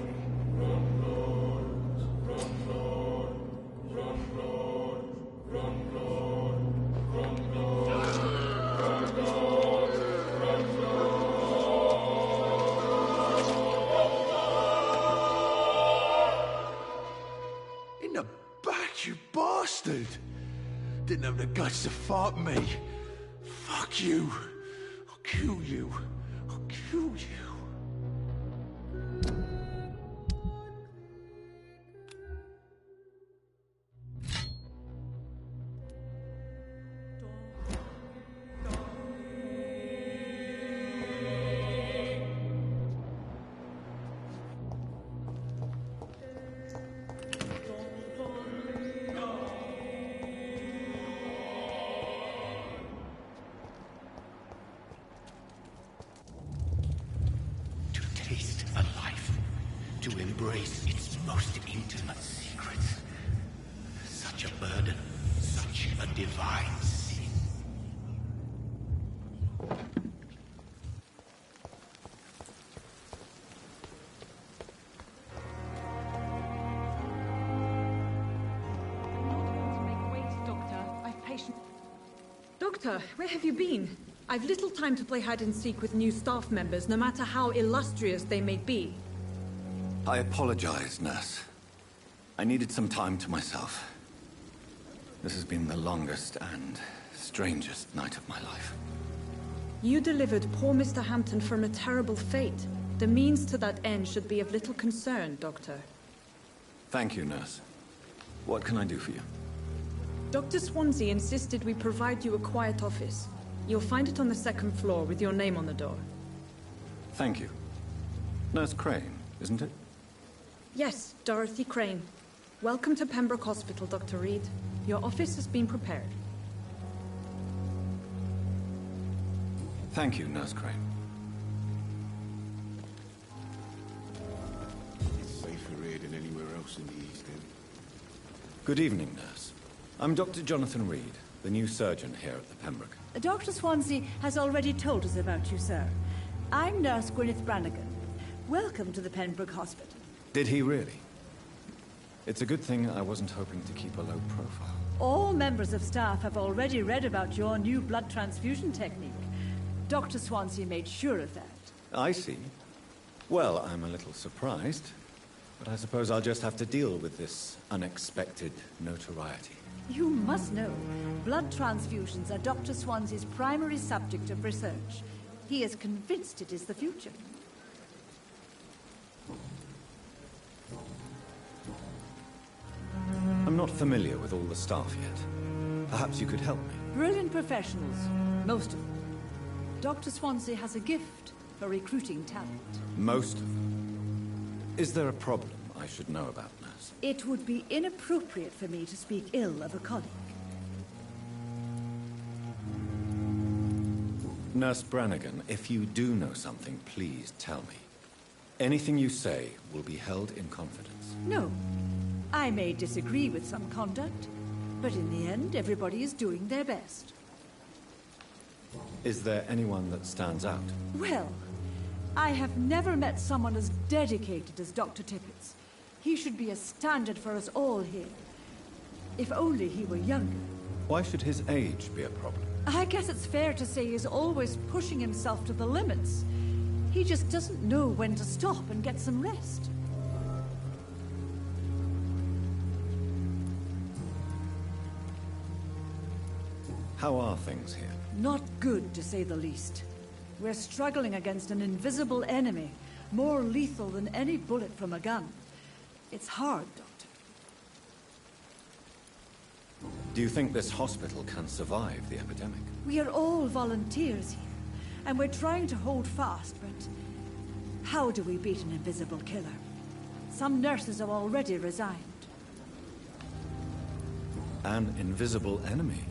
In the back, you bastard! Didn't have the guts to fuck me. Fuck you. I'll kill you. I'll kill you. Taste a life, to embrace its most intimate secrets. Such a burden, such a divine sin. Doctor, where have you been? I've little time to play hide and seek with new staff members, no matter how illustrious they may be. I apologize, nurse. I needed some time to myself. This has been the longest and strangest night of my life. You delivered poor Mr. Hampton from a terrible fate. The means to that end should be of little concern, Doctor. Thank you, nurse. What can I do for you? Dr. Swansea insisted we provide you a quiet office. You'll find it on the second floor with your name on the door. Thank you. Nurse Crane, isn't it? Yes, Dorothy Crane. Welcome to Pembroke Hospital, Dr. Reed. Your office has been prepared. Thank you, Nurse Crane. It's safer here than anywhere else in the East End. Good evening, nurse. I'm Dr. Jonathan Reed, the new surgeon here at the Pembroke. Dr. Swansea has already told us about you, sir. I'm Nurse Gwyneth Brannigan. Welcome to the Pembroke Hospital. Did he really? It's a good thing I wasn't hoping to keep a low profile. All members of staff have already read about your new blood transfusion technique. Dr. Swansea made sure of that. I see. Well, I'm a little surprised, but I suppose I'll just have to deal with this unexpected notoriety. You must know, blood transfusions are Dr. Swansea's primary subject of research. He is convinced it is the future. I'm not familiar with all the staff yet. Perhaps you could help me. Brilliant professionals, most of them. Dr. Swansea has a gift for recruiting talent. Most of them. Is there a problem I should know about, nurse? It would be inappropriate for me to speak ill of a colleague. Nurse Brannigan, if you do know something, please tell me. Anything you say will be held in confidence. No. I may disagree with some conduct, but in the end, everybody is doing their best. Is there anyone that stands out? Well, I have never met someone as dedicated as Dr. Tippett. He should be a standard for us all here. If only he were younger. Why should his age be a problem? I guess it's fair to say he's always pushing himself to the limits. He just doesn't know when to stop and get some rest. How are things here? Not good, to say the least. We're struggling against an invisible enemy, more lethal than any bullet from a gun. It's hard, Doctor. Do you think this hospital can survive the epidemic? We are all volunteers here, and we're trying to hold fast, but how do we beat an invisible killer? Some nurses have already resigned. An invisible enemy?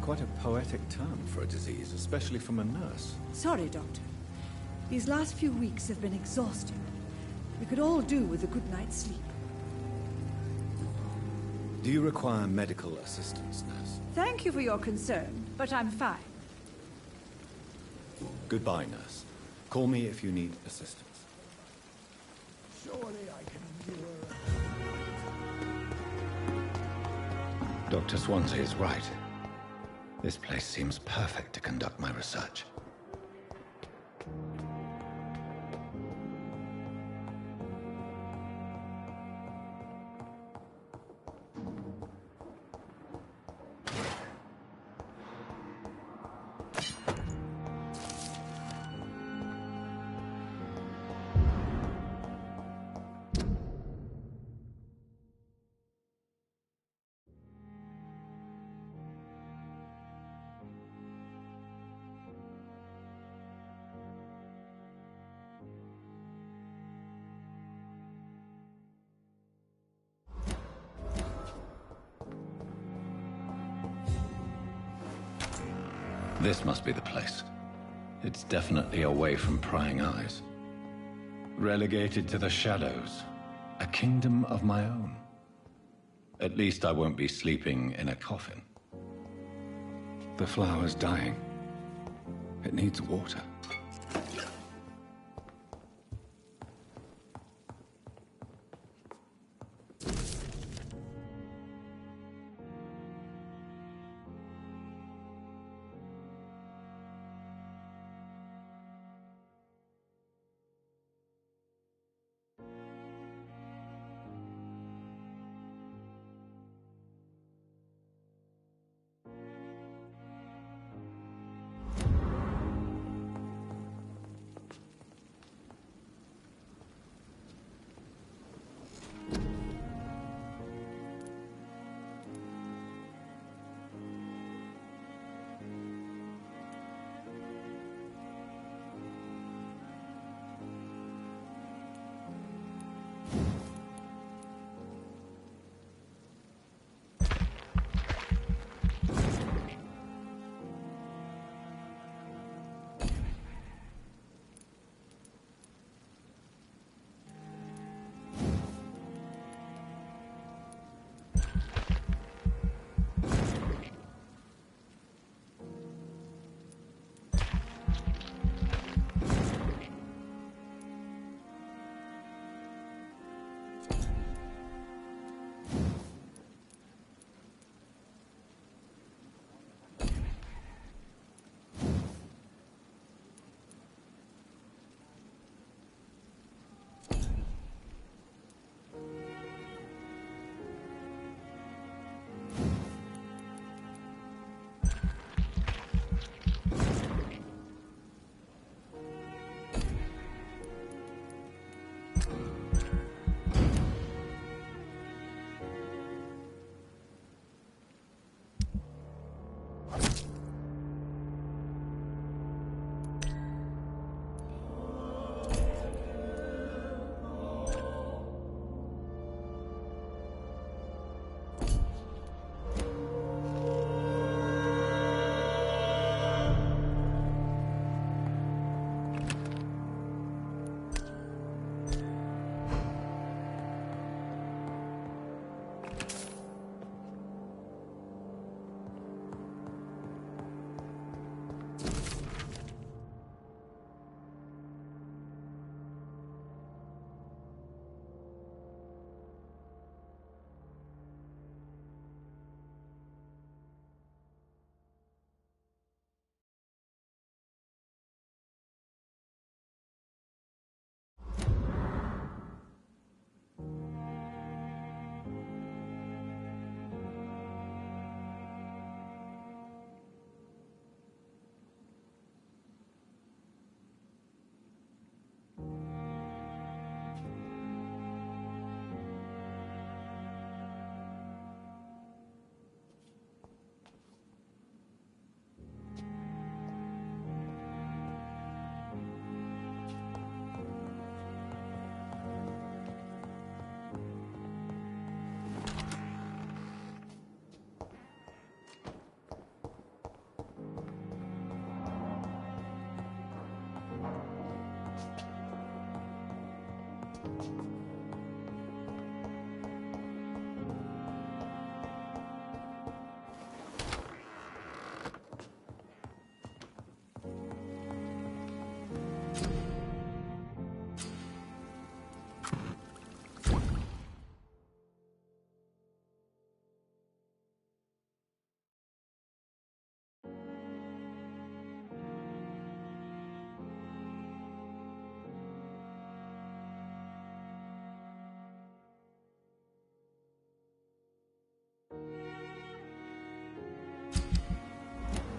Quite a poetic term for a disease, especially from a nurse. Sorry, Doctor. These last few weeks have been exhausting. We could all do with a good night's sleep. Do you require medical assistance, nurse? Thank you for your concern, but I'm fine. Goodbye, nurse. Call me if you need assistance. Surely I can endure. Dr. Swansea is right. This place seems perfect to conduct my research. This must be the place. It's definitely away from prying eyes. Relegated to the shadows. A kingdom of my own. At least I won't be sleeping in a coffin. The flower's dying. It needs water.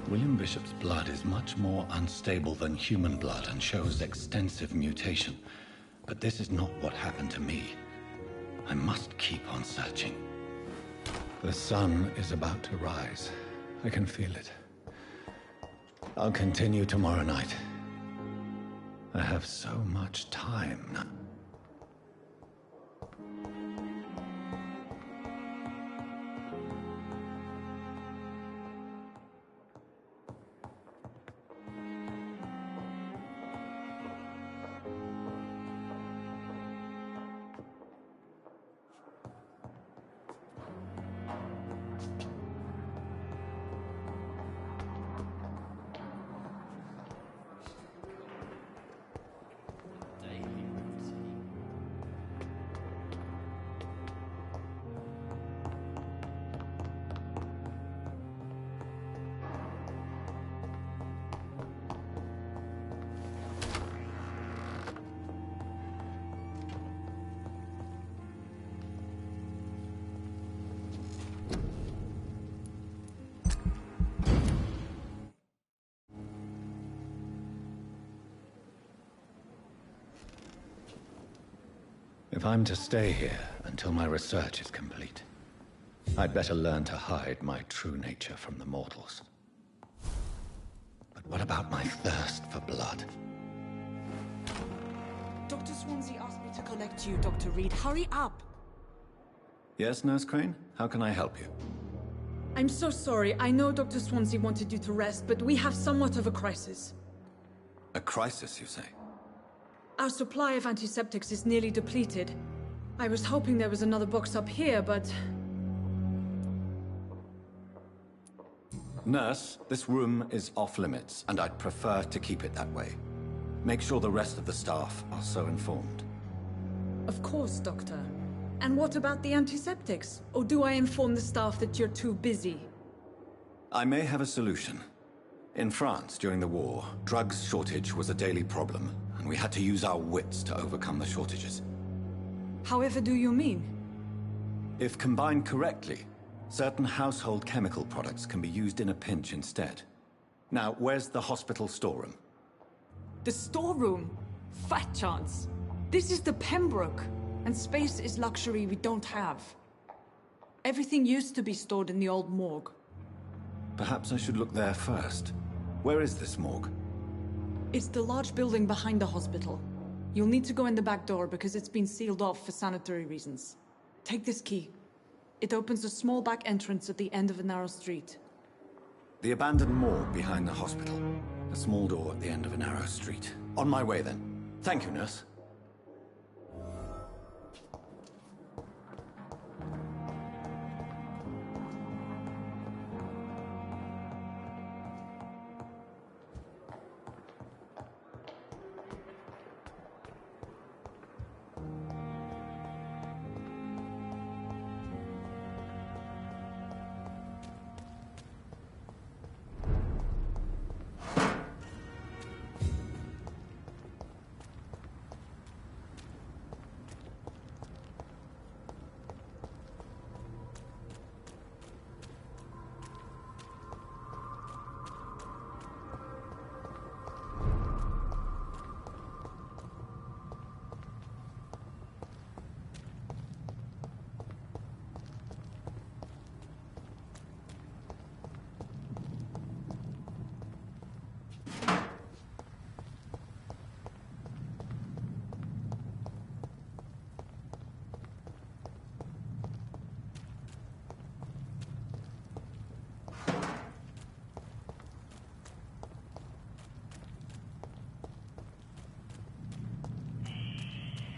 William Bishop's blood is much more unstable than human blood and shows extensive mutation. But this is not what happened to me. I must keep on searching. The sun is about to rise. I can feel it. I'll continue tomorrow night. I have so much time now. If I'm to stay here until my research is complete, I'd better learn to hide my true nature from the mortals. But what about my thirst for blood? Dr. Swansea asked me to collect you, Dr. Reed. Hurry up! Yes, Nurse Crane? How can I help you? I'm so sorry. I know Dr. Swansea wanted you to rest, but we have somewhat of a crisis. A crisis, you say? Our supply of antiseptics is nearly depleted. I was hoping there was another box up here, but... Nurse, this room is off limits, and I'd prefer to keep it that way. Make sure the rest of the staff are so informed. Of course, Doctor. And what about the antiseptics? Or do I inform the staff that you're too busy? I may have a solution. In France, during the war, drugs shortage was a daily problem, and we had to use our wits to overcome the shortages. However do you mean? If combined correctly, certain household chemical products can be used in a pinch instead. Now, where's the hospital storeroom? The storeroom? Fat chance. This is the Pembroke, and space is luxury we don't have. Everything used to be stored in the old morgue. Perhaps I should look there first. Where is this morgue? It's the large building behind the hospital. You'll need to go in the back door because it's been sealed off for sanitary reasons. Take this key. It opens a small back entrance at the end of a narrow street. The abandoned morgue behind the hospital. A small door at the end of a narrow street. On my way then. Thank you, nurse.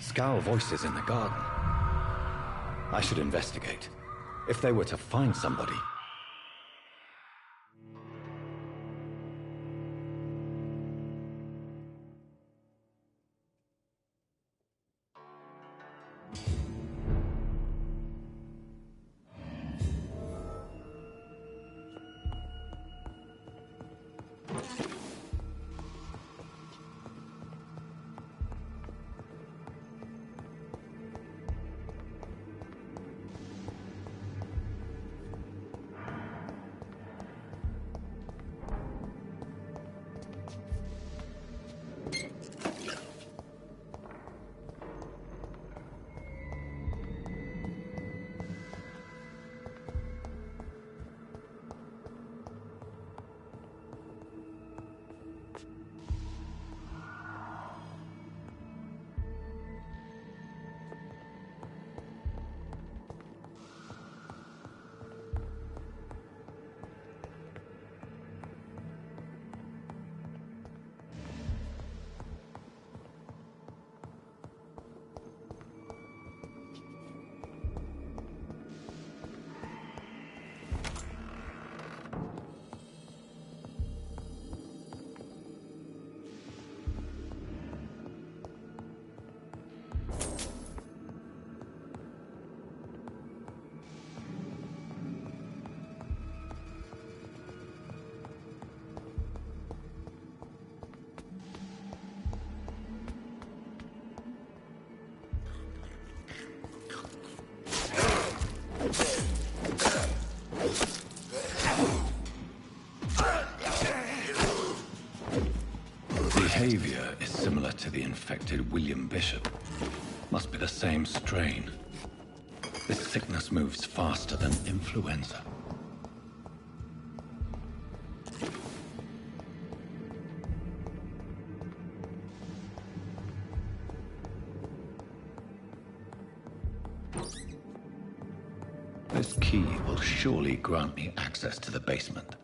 Scowl voices in the garden. I should investigate. If they were to find somebody... Behavior is similar to the infected William Bishop. Must be the same strain. This sickness moves faster than influenza. This key will surely grant me access to the basement.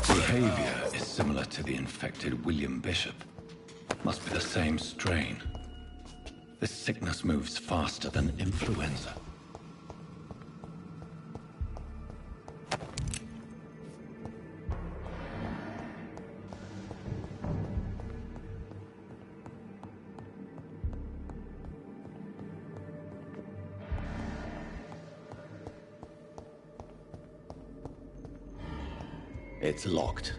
Behavior is similar to the infected William Bishop. Must be the same strain. This sickness moves faster than influenza. It's locked.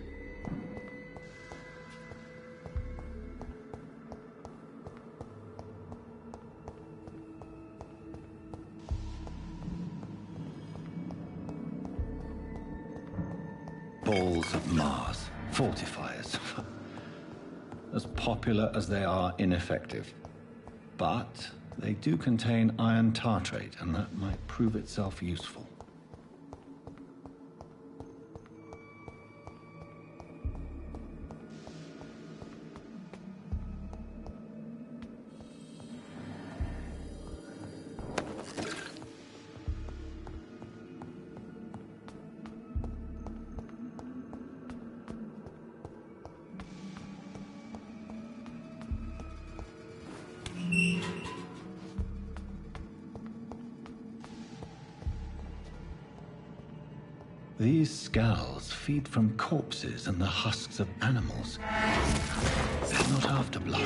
Balls of Mars, fortifiers. As popular as they are ineffective. But they do contain iron tartrate, and that might prove itself useful. These skulls feed from corpses and the husks of animals. They're not after blood.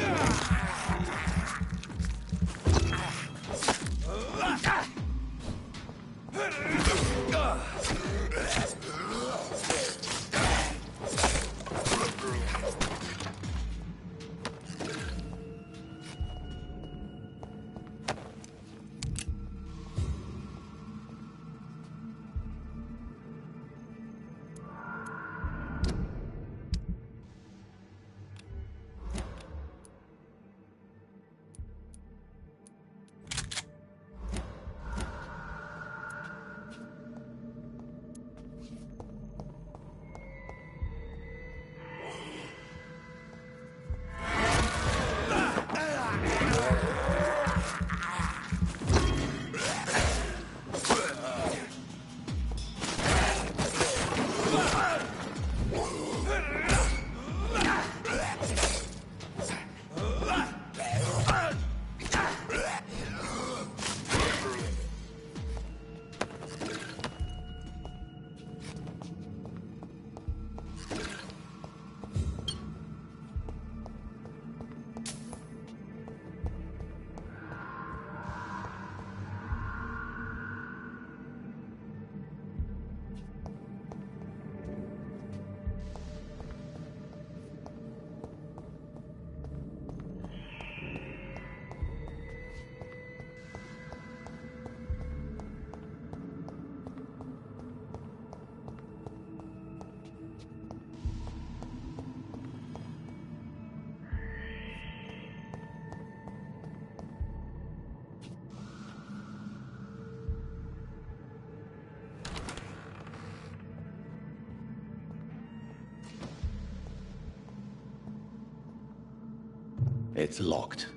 It's locked.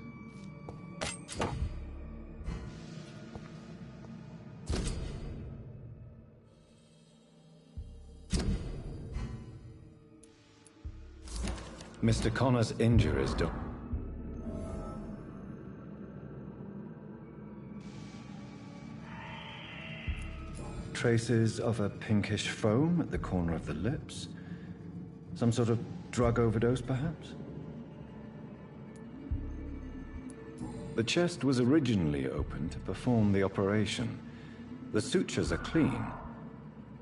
Mr. Connor's injuries do... Traces of a pinkish foam at the corner of the lips. Some sort of drug overdose, perhaps? The chest was originally open to perform the operation. The sutures are clean,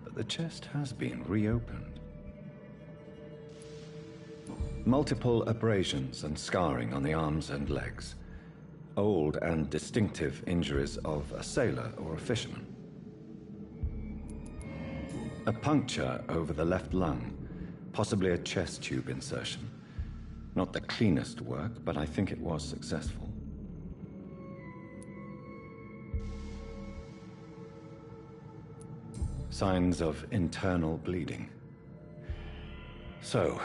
but the chest has been reopened. Multiple abrasions and scarring on the arms and legs. Old and distinctive injuries of a sailor or a fisherman. A puncture over the left lung, possibly a chest tube insertion. Not the cleanest work, but I think it was successful. Signs of internal bleeding. So,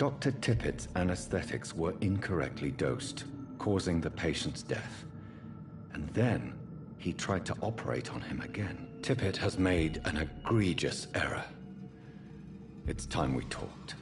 Dr. Tippett's anesthetics were incorrectly dosed, causing the patient's death. And then, he tried to operate on him again. Tippett has made an egregious error. It's time we talked.